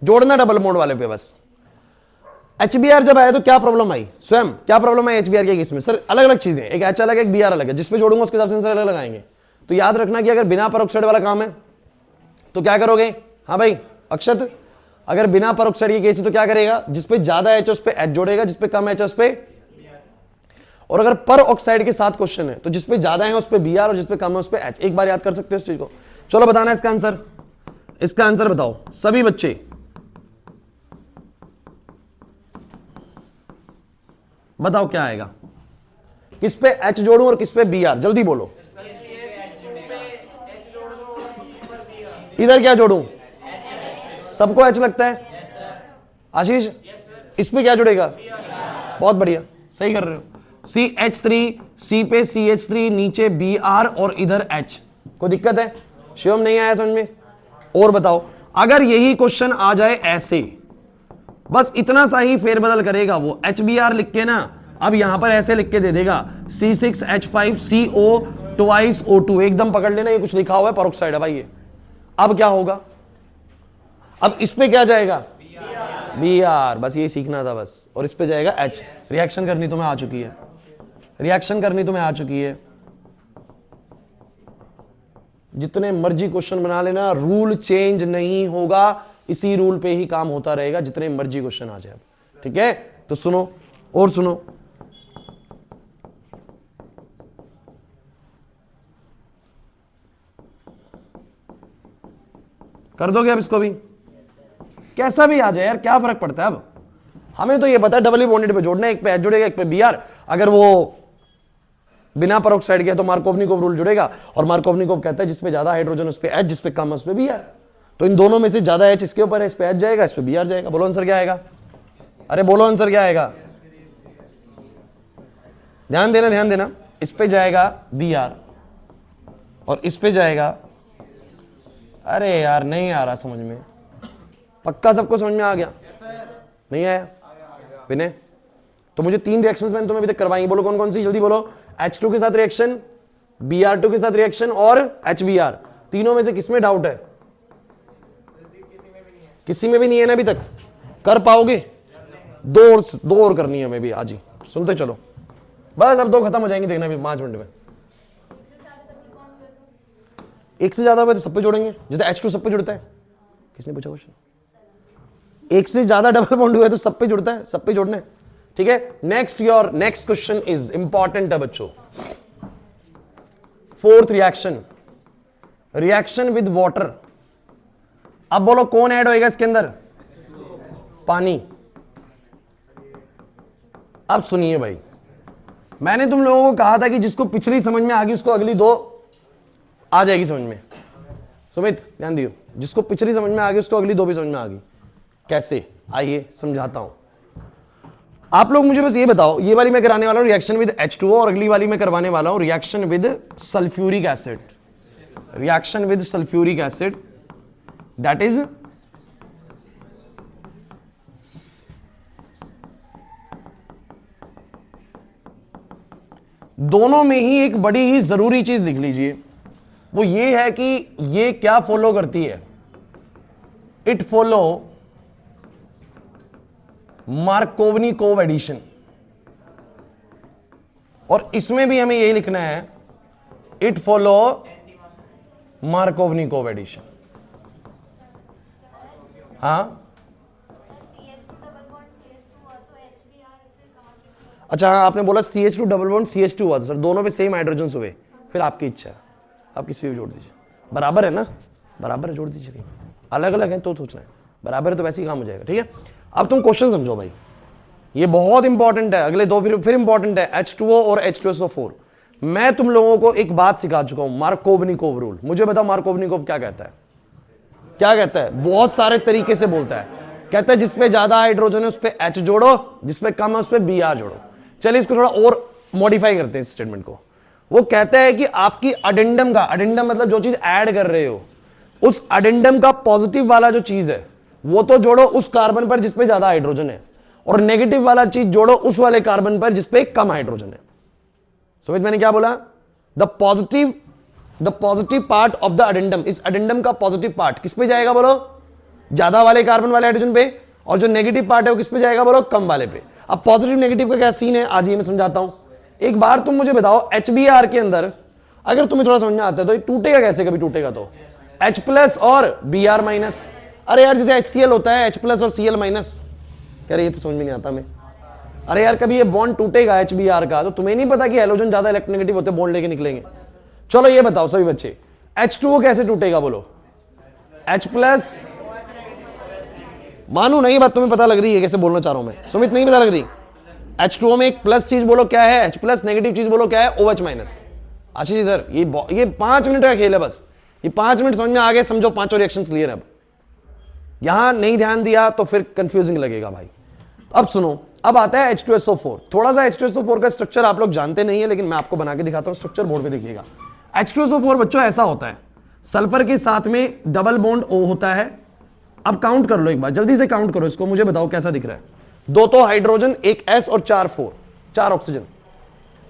जोड़ना डबल बॉन्ड वाले पे बस। HBr जब आया तो क्या प्रॉब्लम आई? स्वयं क्या प्रॉब्लम आई HBr के केस में? सर अलग अलग चीजें, एक H अलग है, एक Br अलग है, जिस पे जोड़ूंगा उसके हिसाब से अलग अलग आएंगे। तो याद रखना कि अगर बिना परऑक्साइड वाला काम है तो क्या करोगे? हाँ भाई अक्षत, अगर बिना परऑक्साइड के केस है तो क्या करेगा? जिस पे ज्यादा H उस पे H जोड़ेगा, जिस पे कम H उस पे। और अगर पर ऑक्साइड के साथ क्वेश्चन है तो जिस पे ज्यादा है उस पे Br और जिस पे कम है उस पे H। एक बार याद कर सकते हो इस चीज को। चलो बताना इसका आंसर, इसका आंसर बताओ सभी बच्चे। बताओ क्या आएगा? किस पे H जोड़ूं और किस पे Br? जल्दी बोलो। इधर क्या जोड़ूं? सबको H लगता है? आशीष इस पे क्या जुड़ेगा? बहुत बढ़िया, सही कर रहे हो। CH3, C पे CH3, नीचे Br और इधर H। कोई दिक्कत है? शिवम नहीं आया समझ में? और बताओ, अगर यही क्वेश्चन आ जाए ऐसे, बस इतना सा ही फेरबदल करेगा वो, HBr लिख के ना अब यहां पर ऐसे लिख के दे देगा C6H5CO twice O2। एकदम पकड़ लेना, ये कुछ लिखा हुआ है परऑक्साइड है भाई ये। अब क्या होगा? अब इस पे क्या जाएगा? Br, बस ये सीखना था बस। और इस पे जाएगा H। रिएक्शन करनी तुम्हें आ चुकी है, रिएक्शन करनी तुम्हें आ चुकी है। जितने मर्जी क्वेश्चन बना लेना, रूल चेंज नहीं होगा, इसी रूल पे ही काम होता रहेगा जितने मर्जी क्वेश्चन आ जाए। ठीक है, तो सुनो और सुनो। कर दोगे अब इसको भी? कैसा भी आ जाए यार, क्या फर्क पड़ता है? अब हमें तो ये पता है डबल बॉन्डेड पे जोड़ना है, एक पे H जुड़ेगा एक पे Br। अगर वो बिना परऑक्साइड के तो मार्कोवनिकोव रूल जुड़ेगा, और मार्कोवनिकोव कहता है जिसपे ज्यादा हाइड्रोजन उस पे H, जिस पे कम उस पे Br। तो इन दोनों में से ज्यादा H इसके ऊपर है, इस पे H जाएगा, इस पे Br जाएगा। बोलो आंसर क्या आएगा? अरे बोलो आंसर क्या आएगा? ध्यान देना ध्यान देना, इस पे जाएगा Br और इस पे जाएगा, अरे यार नहीं आ रहा समझ में, पक्का सबको समझ में आ गया? नहीं आया विनय? तो मुझे 3 रिएक्शंस मैंने तुम्हें अभी तक करवाई, बोलो कौन कौन सी, जल्दी बोलो। H2 के साथ रिएक्शन, Br2 के साथ रिएक्शन और HBr। तीनों में से किसमें डाउट है? किसी में भी नहीं है ना अभी तक? कर पाओगे? दो और करनी है हमें भी आज ही, सुनते चलो बस। अब 2 खत्म हो जाएंगे, देखना भी 5 मिनट में। एक से ज्यादा हुए तो सब पे जोड़ेंगे, जैसे H2 सब पे जुड़ता है। किसने पूछा क्वेश्चन? एक से ज्यादा डबल बॉन्ड हुआ तो सब पे जुड़ता है, सब पे जोड़ना है। ठीक है, next your next question is important है बच्चों। 4th reaction, reaction with water. अब बोलो कौन ऐड होएगा इसके अंदर? पानी। अब सुनिए भाई, मैंने तुम लोगों को कहा था कि जिसको पिछली समझ में आ गई उसको अगली 2 आ जाएगी समझ में। सुमित ध्यान दियो, जिसको पिछली समझ में आ गई उसको अगली 2 भी समझ में आ गई। कैसे? आइए समझाता हूं। आप लोग मुझे बस ये बताओ, ये वाली मैं कराने वाला हूं रिएक्शन विद H2O, और अगली वाली मैं करवाने वाला हूं reaction with sulphuric acid. Reaction with sulphuric acid, that is दोनों में ही एक बड़ी ही जरूरी चीज लिख लीजिए, वो ये है कि ये क्या फॉलो करती है? It follow Markovnikov addition. और इसमें भी हमें यही लिखना है, इट फॉलो मार्कोवनिकोव एडिशन। हाँ अच्छा, हाँ आपने बोला CH2 डबल बॉन्ड CH2 हुआ था सर, दोनों पे सेम हाइड्रोजन हुए, फिर आपकी इच्छा है, आप किसी भी जोड़ दीजिए। बराबर है ना? बराबर है, जोड़ दीजिए। कहीं अलग अलग है तो सोचना है, बराबर है तो वैसे ही काम हो जाएगा। ठीक है, अब तुम क्वेश्चन समझो भाई, ये बहुत इंपॉर्टेंट है। अगले 2 फिर इंपॉर्टेंट है, H2O और H2SO4। मैं तुम लोगों को एक बात सिखा चुका हूं, मार्कोवनिकोव रूल। मुझे बताओ मार्कोवनिकोव क्या कहता है? क्या कहता है? बहुत सारे तरीके से बोलता है। कहता है जिसपे ज्यादा हाइड्रोजन है उस पे H जोड़ो, जिसपे कम है उस पे Br जोड़ो। चलिए इसको थोड़ा और मॉडिफाई करते हैं इस स्टेटमेंट को। वो कहता है कि आपकी अडेंडम का, अडेंडम मतलब जो चीज ऐड कर रहे हो, उस अडेंडम का पॉजिटिव वाला जो चीज है वो तो जोड़ो उस कार्बन पर जिसपे ज्यादा हाइड्रोजन है, और नेगेटिव वाला चीज जोड़ो उस वाले कार्बन पर जिसपे कम हाइड्रोजन है। समझ मैंने क्या बोला? The positive part of the addendum, इस अडेंडम का पॉजिटिव पार्ट किस पे जाएगा बोलो? ज्यादा वाले कार्बन वाले हाइड्रोजन पे, और जो नेगेटिव पार्ट है वो किस पे जाएगा बोलो? कम वाले पे। अब पॉजिटिव नेगेटिव का क्या सीन है आज ये मैं समझाता हूं। एक बार तुम मुझे बताओ HBr के अंदर अगर तुम्हें थोड़ा समझ में आता है तो ये टूटेगा कैसे? कभी टूटेगा तो H प्लस और Br माइनस। अरे यार जैसे HCl होता है H प्लस और Cl माइनस, कह रहे ये तो समझ में नहीं आता मैं। अरे यार कभी ये बॉन्ड टूटेगा HBr का तो तुम्हें नहीं पता कि हैलोजन ज्यादा इलेक्ट्रोनेगेटिव होते बॉन्ड लेके निकलेंगे। चलो ये बताओ सभी बच्चे, H2O कैसे टूटेगा बोलो? H प्लस, मानो नहीं बात तुम्हें पता लग रही है कैसे बोलना चाह रहा हूं मैं, सुमित नहीं पता लग रही? H2O में एक प्लस चीज बोलो क्या है, H प्लस, नेगेटिव चीज बोलो क्या है, OH माइनस। आशीष इधर ये 5 मिनट का खेल है बस, ये 5 मिनट समझ में आ गए, समझो पांचों रिएक्शंस क्लियर है। अब यहां नहीं ध्यान दिया तो फिर कंफ्यूजिंग लगेगा भाई। अब सुनो, अब आता है H2SO4। थोड़ा सा H2SO4 का स्ट्रक्चर आप लोग जानते नहीं है, लेकिन मैं आपको बना के दिखाता हूं, स्ट्रक्चर बोर्ड पे देखिएगा। H2SO4 बच्चों ऐसा होता है, सल्फर के साथ में डबल बॉन्ड O होता है। अब काउंट कर लो एक बार, जल्दी से काउंट करो इसको, मुझे बताओ कैसा दिख रहा है। 2 तो हाइड्रोजन, 1 S और 4 ऑक्सीजन,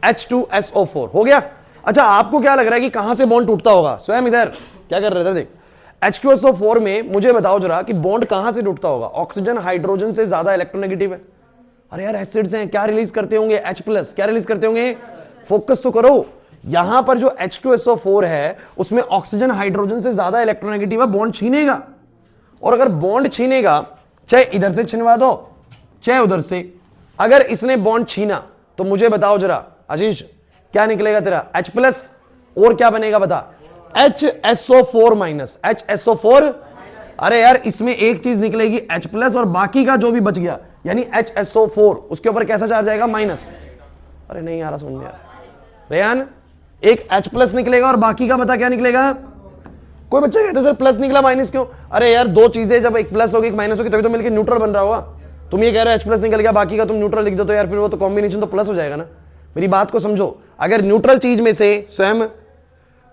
H2SO4 हो गया। अच्छा आपको क्या लग रहा है कि कहां से बॉन्ड टूटता होगा? स्वयं इधर क्या कर रहे थे देख, H2SO4 में मुझे बताओ जरा कि बॉन्ड कहां से टूटता होगा? ऑक्सीजन हाइड्रोजन से ज्यादा इलेक्ट्रोनेगेटिव है। अरे यार एसिड्स हैं, क्या रिलीज करते होंगे? H प्लस, क्या रिलीज करते होंगे? फोकस तो करो। यहां पर जो H2SO4 है उसमें ऑक्सीजन हाइड्रोजन से ज्यादा इलेक्ट्रोनेगेटिव है, बॉन्ड छीनेगा। और अगर बॉन्ड छीनेगा, चाहे इधर से छिनवा दो चाहे उधर से, अगर इसने बॉन्ड छीना तो मुझे बताओ जरा आशीष क्या निकलेगा तेरा? H प्लस, और क्या बनेगा बता? HSO4 minus, HSO4। अरे यार इसमें एक चीज निकलेगी H प्लस, और बाकी का जो भी बच गया यानी HSO4 उसके ऊपर कैसा चार्ज आएगा? माइनस। अरे नहीं आ रहा समझ में यार रेयान, एक H प्लस निकलेगा और बाकी का बता क्या निकलेगा? कोई बच्चा कहता है सर प्लस निकला माइनस क्यों? अरे यार दो चीजें जब एक प्लस होगी एक माइनस होगी तभी तो मिलकर न्यूट्रल बन रहा होगा। तुम ये कह रहे हो H प्लस निकल गया बाकी का तुम न्यूट्रल लिख दो तो यार फिर वो तो कॉम्बिनेशन तो प्लस हो जाएगा ना। मेरी बात को समझो, अगर न्यूट्रल चीज में से स्वयं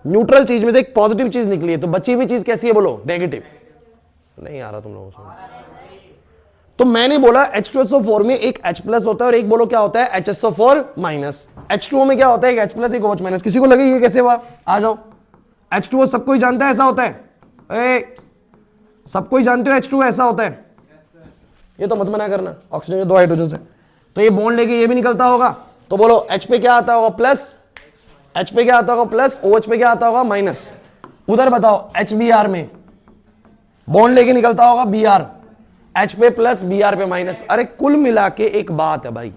न्यूट्रल चीज में से एक पॉजिटिव चीज निकली है तो बची हुई चीज कैसी है बोलो? नेगेटिव। नहीं आ रहा तुम लोगों को। तो मैंने बोला H2SO4 में एक H प्लस होता है और एक बोलो क्या होता है? HSO4 minus. H2O में क्या होता है? एक H प्लस एक OH माइनस। किसी को लगे ये कैसे हुआ? आ जाओ। H2O सबको ही जानता है ऐसा होता है, सबको ही जानते हो H2O ऐसा होता है। ये तो मत मना करना, ऑक्सीजन के 2 हाइड्रोजन से तो ये बॉन्ड लेके ये भी निकलता होगा। तो बोलो H पे क्या आता होगा? प्लस। H पे क्या आता होगा? प्लस। OH पे क्या आता होगा? माइनस। उधर बताओ HBr में बॉन्ड लेके निकलता होगा Br, H पे प्लस Br पे माइनस। अरे कुल मिला के एक बात है भाई,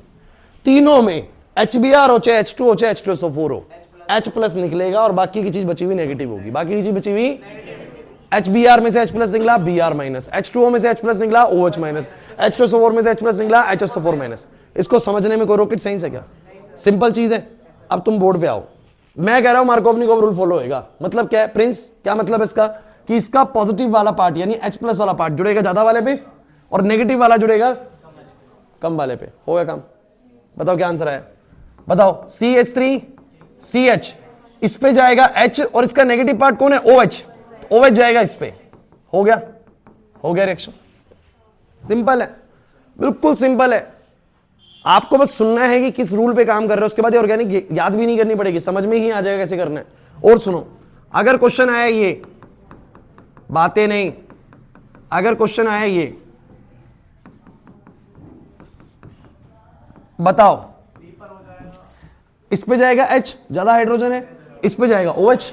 तीनों में HBr हो चाहे H2 हो चाहे H2SO4 हो, H प्लस निकलेगा और बाकी की चीज बची हुई नेगेटिव होगी। बाकी की चीज बची हुई HBr में से H प्लस निकला Br माइनस, H2O में से H प्लस निकला OH माइनस, H2SO4 में से H प्लस निकला HSO4 माइनस। इसको समझने में कोई रॉकेट साइंस है क्या? सिंपल चीज है। अब तुम बोर्ड पे आओ, मैं कह रहा हूं मार्कोवनिकोव रूल फॉलो होएगा। मतलब क्या है प्रिंस? क्या मतलब इसका? कि इसका पॉजिटिव वाला पार्ट यानी H प्लस वाला पार्ट जुड़ेगा ज्यादा वाले पे और नेगेटिव वाला जुड़ेगा कम वाले पे। हो गया काम। बताओ क्या आंसर आया? बताओ। CH3CH इस पे जाएगा H और इसका नेगेटिव पार्ट कौन है? OH। OH जाएगा इस पे। हो गया, हो गया रिएक्शन। सिंपल है, बिल्कुल सिंपल है। आपको बस सुनना है कि किस रूल पे काम कर रहे हो, उसके बाद ये ऑर्गेनिक याद भी नहीं करनी पड़ेगी, समझ में ही आ जाएगा कैसे करना है। और सुनो, अगर क्वेश्चन आया ये, बातें नहीं, अगर क्वेश्चन आया ये बताओ, इस पे जाएगा H, ज्यादा हाइड्रोजन है, इस पे जाएगा OH।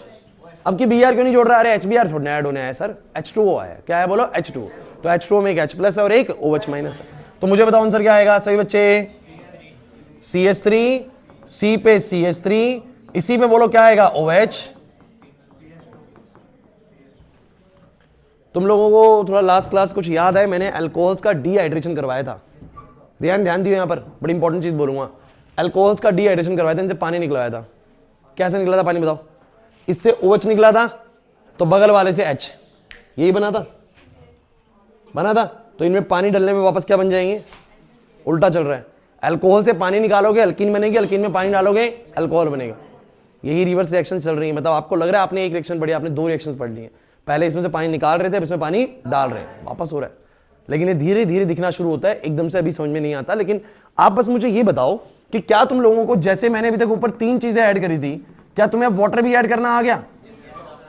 अब की Br क्यों नहीं जोड़ रहा? अरे HBr थोड़ा ऐड होने आया सर, H2O आया। क्या है बोलो? H2O। तो H2O में एक H प्लस है और एक OH माइनस है। तो मुझे बताओ आंसर क्या आएगा सही बच्चे? CH3, C पे CH3, इसी पे बोलो क्या आएगा? OH। तुम लोगों को थोड़ा लास्ट क्लास कुछ याद है, मैंने अल्कोहल्स का डिहाइड्रेशन करवाया था। ध्यान दियो यहां पर, बड़ी इंपॉर्टेंट चीज बोलूंगा। अल्कोहल्स का डिहाइड्रेशन करवाया था, इनसे पानी निकलवाया था। कैसे निकला था पानी बताओ? इससे OH निकला था तो बगल वाले से H, यही बना था, बना था। तो इनमें पानी डालने में वापस क्या बन जाएंगे? उल्टा चल रहा है। अल्कोहल से पानी निकालोगे अल्कीन बनेगी, अल्कीन में पानी डालोगे अल्कोहल बनेगा। यही रिवर्स रिएक्शन चल रही है। मतलब आपको लग रहा है आपने एक रिएक्शन पढ़ी, आपने 2 रिएक्शंस पढ़ ली हैं। पहले इसमें से पानी निकाल रहे थे, अब इसमें पानी डाल रहे हैं, वापस हो रहा है। लेकिन ये धीरे धीरे दिखना शुरू होता है, एकदम से अभी समझ में नहीं आता। लेकिन आप बस मुझे ये बताओ कि क्या तुम लोगों को, जैसे मैंने अभी तक ऊपर 3 चीजें ऐड करी थी, क्या तुम्हें अब वाटर भी ऐड करना आ गया?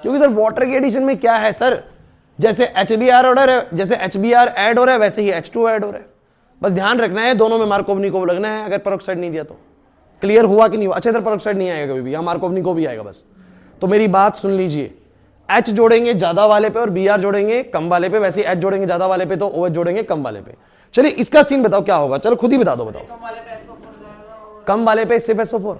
क्योंकि सर वाटर के एडिशन में क्या है सर, जैसे HBr ऑर्डर है, जैसे HBr ऐड हो रहा है वैसे ही H2 ऐड हो रहा है। बस ध्यान रखना है दोनों में मार्कोवनिकोव लगना है अगर पेरोक्साइड नहीं दिया तो। क्लियर हुआ कि नहीं हुआ? अच्छा इधर पेरोक्साइड नहीं आएगा कभी भी, यहाँ मार्कोवनिकोव भी आएगा बस। तो मेरी बात सुन लीजिए, H जोड़ेंगे ज्यादा वाले पे और Br जोड़ेंगे कम वाले पे, वैसे H जोड़ेंगे ज्यादा वाले पे तो OH जोड़ेंगे कम वाले पे। चलिए इसका सीन बताओ क्या होगा, चलो खुद ही बता दो, बताओ। कम वाले पे सिर्फ SO4,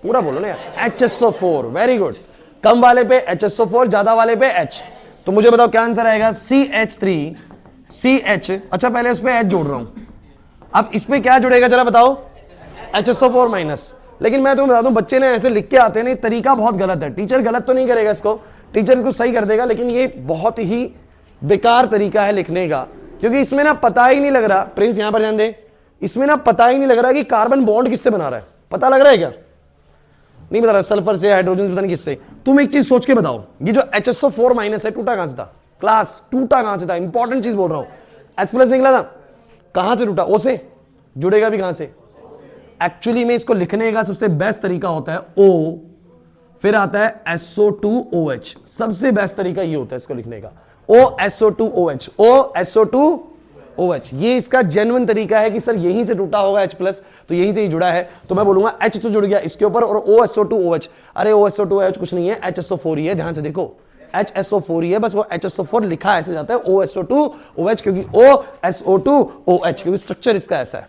पूरा बोलो ना यार, HSO4, वेरी गुड। कम वाले पे HSO4, ज्यादा वाले पे H। तो मुझे बताओ क्या आंसर आएगा, CH3 CH। अच्छा पहले उस पे H जोड़ रहा हूं, अब इस पे क्या जुड़ेगा जरा बताओ, HSO4 माइनस। लेकिन मैं तुम्हें बता दूं, बच्चे ने ऐसे लिख के आते हैं ना, तरीका बहुत गलत है। टीचर गलत तो नहीं करेगा इसको, टीचर इसको सही कर देगा, लेकिन ये बहुत ही बेकार तरीका है लिखने का, क्योंकि इसमें ना पता ही नहीं लग रहा। प्रिंस यहां पर ध्यान दे, इसमें ना पता ही नहीं लग रहा कि कार्बन बॉन्ड किससे बना रहा है। पता लग रहा है क्या? नहीं बता रहा, सल्फर से, हाइड्रोजन से, पता नहीं किससे। तुम एक चीज सोच के बताओ, ये जो HSO4 माइनस है टूटा कहां से था? क्लास टूटा कहां से था? इंपॉर्टेंट चीज बोल रहा हूं। H प्लस निकला था, कहां से टूटा? O से। जुड़ेगा भी कहां से? एक्चुअली में इसको लिखने का सबसे बेस्ट तरीका होता है O, फिर आता है SO2OH। सबसे बेस्ट तरीका ये होता है इसको लिखने का, OSO2OH, OSO2OH। ये इसका जेन्युइन तरीका है कि सर यहीं से टूटा होगा H प्लस, तो यहीं से ही जुड़ा है। तो मैं बोलूंगा H तो जुड़ गया इसके ऊपर और OSO2OH। अरे OSO2OH कुछ नहीं है, HSO4 ही है। ध्यान से देखो, HSO4 ही है, बस वो HSO4 लिखा ऐसे जाता है OSO2OH, क्योंकि OSO2OH, क्योंकि स्ट्रक्चर इसका ऐसा है।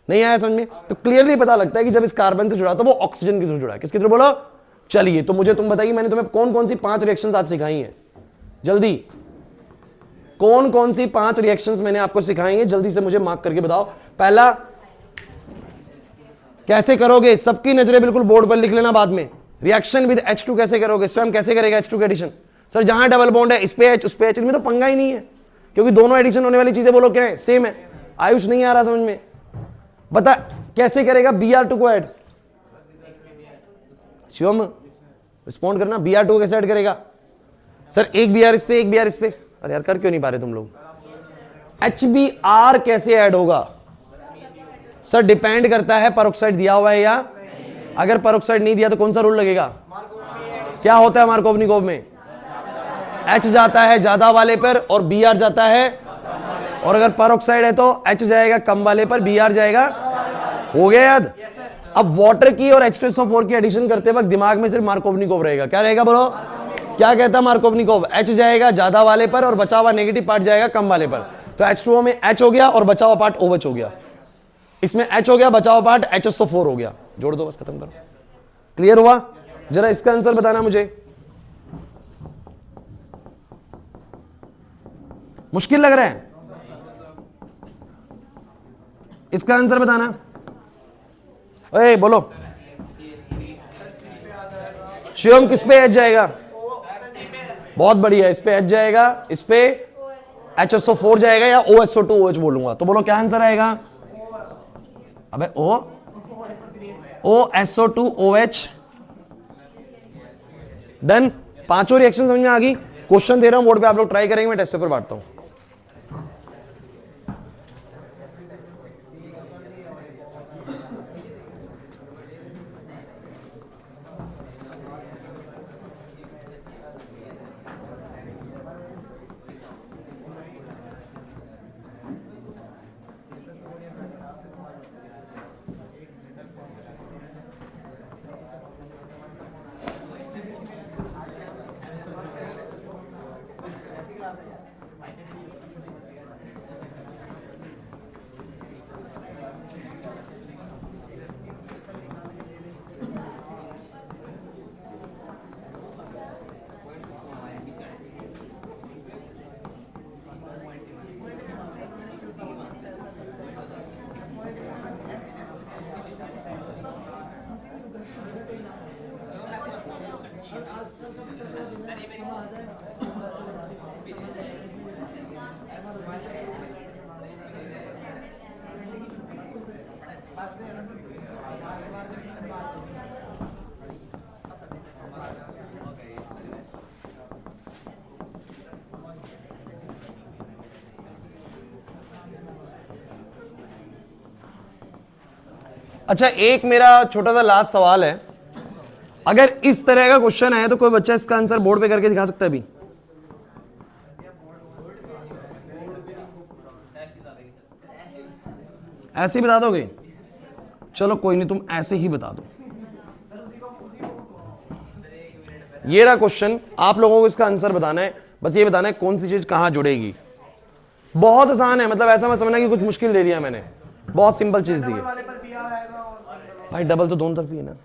नहीं आया समझ में? तो क्लियरली पता लगता है कि जब इस कार्बन से जुड़ा तो वो ऑक्सीजन की तरफ जुड़ा है। किसकी तरफ बोलो? चलिए तो मुझे तुम बताइए, मैंने तुम्हें कौन कौन सी 5 रिएक्शंस आज सिखाई हैं? जल्दी, कौन कौन सी 5 रिएक्शंस मैंने आपको सिखाई हैं? जल्दी से मुझे मार्क करके बताओ। पहला, कैसे करोगे? सबकी नजरें बिल्कुल बोर्ड पर लिख लेना बाद में। रिएक्शन विद H2 कैसे करोगे? स्वयं कैसे करेगा H2 के एडिशन? सर जहां डबल बॉन्ड है इस पे H उस पे H, इनमें तो पंगा ही नहीं है, क्योंकि दोनों एडिशन होने वाली चीजें बोलो क्या है? सेम है। आयुष नहीं आ रहा समझ में? बता कैसे करेगा Br2 को ऐड? शिवम रिस्पॉन्ड करना, Br2 कैसे ऐड करेगा? सर एक Br इस पे, एक Br इस पे। अरे यार कर क्यों नहीं पा रहे तुम लोग? HBr कैसे ऐड होगा? सर डिपेंड करता है पेरोक्साइड दिया हुआ है या, अगर पेरोक्साइड नहीं दिया तो कौन सा रूल लगेगा? क्या होता है मार्कोवनिकोव में? H जाता है ज्यादा वाले पर और Br जाता है, और अगर पेरोक्साइड है तो H जाएगा कम वाले पर, Br जाएगा। हो गया याद? अब वाटर की और H2SO4 की एडिशन करते वक्त दिमाग में सिर्फ मार्कोवनिकोव रहेगा। क्या रहेगा बोलो? क्या कहता है मार्कोवनिकोव? H जाएगा ज्यादा वाले पर और बचा हुआ नेगेटिव पार्ट जाएगा कम वाले पर। तो H2O में H हो गया और बचा हुआ पार्ट OH हो गया। इसमें H हो गया, बचा हुआ पार्ट HSO4 हो गया। जोड़ दो बस, खत्म करो। क्लियर हुआ? जरा इसका आंसर बताना मुझे। मुश्किल लग रहा है? इसका आंसर बताना। ओए बोलो, शिवम किस पे H जाएगा? बहुत बढ़िया, इस पे H जाएगा, इस पे HSO4 जाएगा या OSO2OH बोलूंगा। तो बोलो क्या आंसर आएगा? अबे OSO2OH। डन। पांचों रिएक्शन समझ में आ गई? क्वेश्चन दे रहा हूं बोर्ड पे, आप लोग ट्राई करेंगे, मैं टेस्ट पेपर बांटता हूं। अच्छा, एक मेरा छोटा सा लास्ट सवाल है, अगर इस तरह का क्वेश्चन है तो कोई बच्चा इसका आंसर बोर्ड पे करके दिखा सकता है अभी? ऐसे ही बता दोगे? चलो कोई नहीं, तुम ऐसे ही बता दो। ये रहा क्वेश्चन, आप लोगों को इसका आंसर बताना है, बस ये बताना है कौन सी चीज कहां जुड़ेगी। बहुत आसान है, मतलब ऐसा मत समझना कि कुछ मुश्किल दे दिया मैंने, बहुत सिंपल चीज दी है भाई। डबल तो दोनों तरफ ही है ना।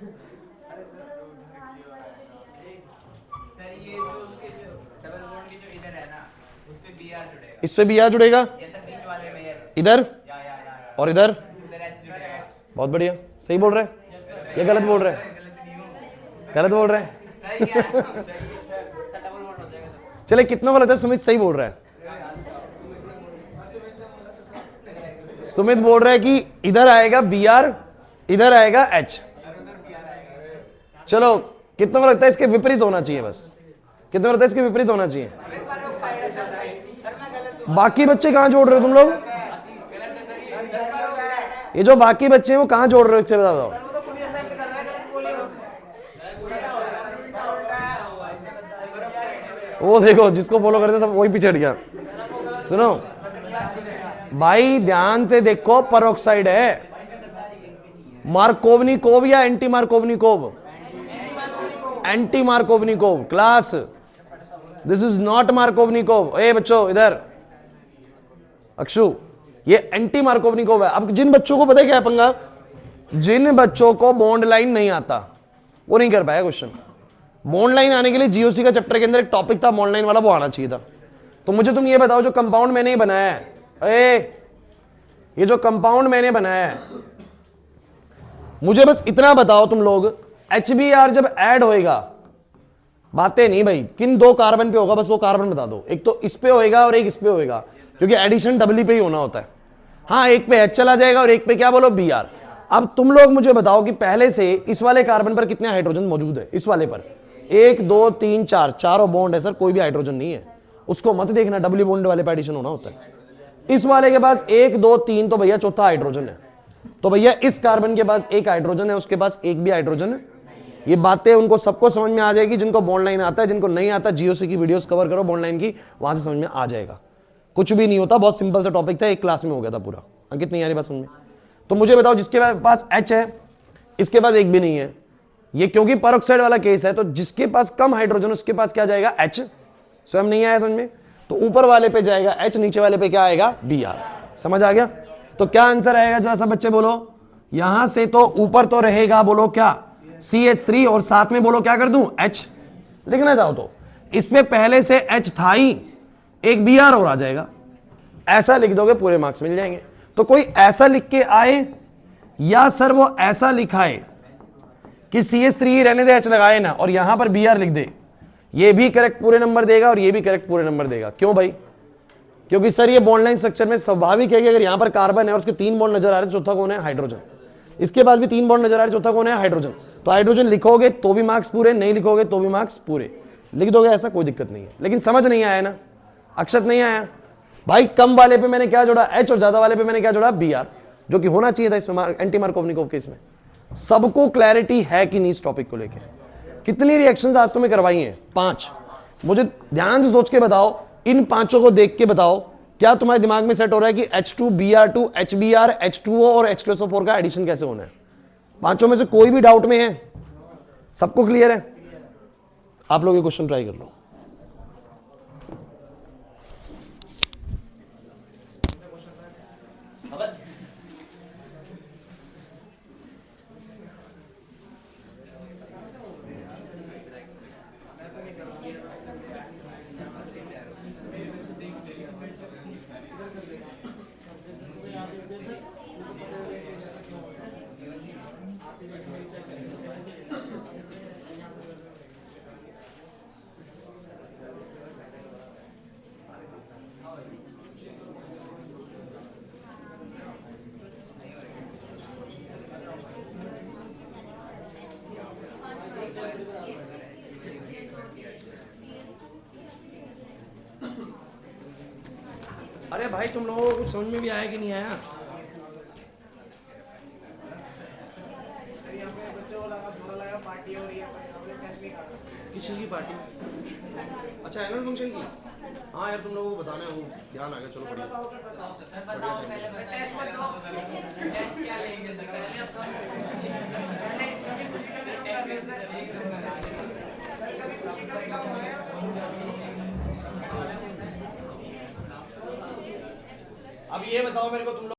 इस पे बी आर जुड़ेगा, इधर और इधर। बहुत बढ़िया, सही बोल रहे हैं या गलत बोल रहे हैं? गलत बोल रहे हैं। चले, कितनों गलत है? सुमित सही बोल रहा है। सुमित बोल रहा है कि इधर आएगा बी आर, इधर आएगा एच। चलो, कितनों को लगता है इसके विपरीत होना चाहिए? बस कितनों को लगता है इसके विपरीत होना चाहिए? बाकी बच्चे कहां जोड़ रहे हो तुम लोग? ये जो बाकी बच्चे हैं वो कहां जोड़ रहे हो? बताओ। वो देखो, जिसको फॉलो करते सब वही पीछे हट गया। सुनो भाई, ध्यान से देखो, परोक्साइड है। मार्कोवनिकोव या anti Markovnikov? Anti Markovnikov class, this is not Markovnikov. ए बच्चों इधर, अक्षु, ये एंटी मार्कोवनिकोव है। अब जिन बच्चों को पता है क्या है पंगा, जिन बच्चों को बॉन्ड लाइन नहीं आता वो नहीं कर पाया क्वेश्चन। बॉन्ड लाइन आने के लिए जीओसी का चैप्टर के अंदर एक टॉपिक था बॉन्ड लाइन वाला, वो आना चाहिए था। तो मुझे तुम ये बताओ, जो कंपाउंड मैंने बनाया है, ये जो कंपाउंड मैंने बनाया है, मुझे बस इतना बताओ तुम लोग, HBr जब ऐड होएगा, बातें नहीं भाई, किन दो कार्बन पे होगा, बस वो कार्बन बता दो। एक तो इस पे होएगा और एक इस पे होएगा, क्योंकि एडिशन डबली पे ही होना होता है। हाँ, एक पे H चला जाएगा और एक पे क्या बोलो, Br। अब तुम लोग मुझे बताओ कि पहले से इस वाले कार्बन पर कितने हाइड्रोजन मौजूद है? इस वाले पर 1 2 3 4, चारों बॉन्ड है सर, कोई भी हाइड्रोजन नहीं है। उसको मत देखना, डबली बॉन्ड वाले पे एडिशन होना होता है। इस वाले के पास 1 2 3, तो भैया चौथा हाइड्रोजन है। तो भैया इस कार्बन के पास एक हाइड्रोजन है, उसके पास एक भी हाइड्रोजन है। ये बातें उनको सबको समझ में आ जाएगी, जिनको बॉन्ड लाइन आता है। जिनको नहीं आता, जीओसी की वीडियोस कवर करो बॉन्ड लाइन की, वहां से समझ में आ जाएगा। कुछ भी नहीं होता, बहुत सिंपल सा टॉपिक था, एक क्लास में हो गया था पूरा। अंकित नहीं आ रही बात समझ में? तो मुझे बताओ, जिसके पास H है, इसके पास एक भी नहीं है, ये क्योंकि पेरोक्साइड वाला केस है, तो जिसके पास कम हाइड्रोजन उसके पास क्या जाएगा? H। स्वयं नहीं आया समझ में? तो ऊपर वाले पे जाएगा H, नीचे वाले पे क्या आएगा? Br। समझ आ गया? तो क्या आंसर आएगा, जरा सब बच्चे बोलो। यहां से तो ऊपर तो रहेगा, बोलो क्या? CH3, और साथ में बोलो क्या कर दूं? H। लिखना चाहो तो इसमें पहले से H था ही, एक Br और आ जाएगा। ऐसा लिख दोगे, पूरे मार्क्स मिल जाएंगे। तो कोई ऐसा लिख के आए, या सर वो ऐसा लिखाए कि CH3 ही रहने दे, H लगाए ना, और यहां पर Br लिख दे, ये भी करेक्ट पूरे नंबर देगा और ये भी करेक्ट पूरे नंबर देगा। क्यों भाई? क्योंकि सर ये बॉन्ड लाइन स्ट्रक्चर में स्वाभाविक है कि अगर यहां पर कार्बन है और उसके 3 बॉन्ड नजर आ रहे हैं, चौथा कौन है? हाइड्रोजन। इसके पास भी 3 बॉन्ड नजर आ रहे हैं, चौथा कौन है? हाइड्रोजन। तो हाइड्रोजन लिखोगे तो भी मार्क्स पूरे, नहीं लिखोगे तो भी मार्क्स पूरे। लिख दोगे, ऐसा कोई दिक्कत नहीं है। लेकिन समझ नहीं आया ना, अक्षत नहीं आया भाई। कम वाले पे मैंने क्या जोड़ा? H, और ज्यादा वाले पे मैंने क्या जोड़ा? Br, जो कि होना चाहिए था इसमें एंटी मार्कोवनिकोव केस में। सबको क्लैरिटी है कि नहीं इस टॉपिक को लेके? कितनी रिएक्शंस आज तुम्हें करवाई हैं? 5। मुझे ध्यान से सोच के बताओ, इन 5 को देख के बताओ, क्या तुम्हारे दिमाग में सेट हो रहा है कि H2 Br2 HBr H2O और H2SO4 का एडिशन कैसे होना है? 5 में से कोई भी डाउट में है? सबको क्लियर है? आप लोग ये क्वेश्चन ट्राई कर लो। अरे भाई, तुम लोगों को कुछ समझ में भी आया कि नहीं आया? किस चीज़ की पार्टी? अच्छा एनुअल फंक्शन की। हाँ यार तुम लोगों को बताना है, वो ध्यान आ गया। चलो बढ़िया। अब ये बताओ मेरे को तुम लोग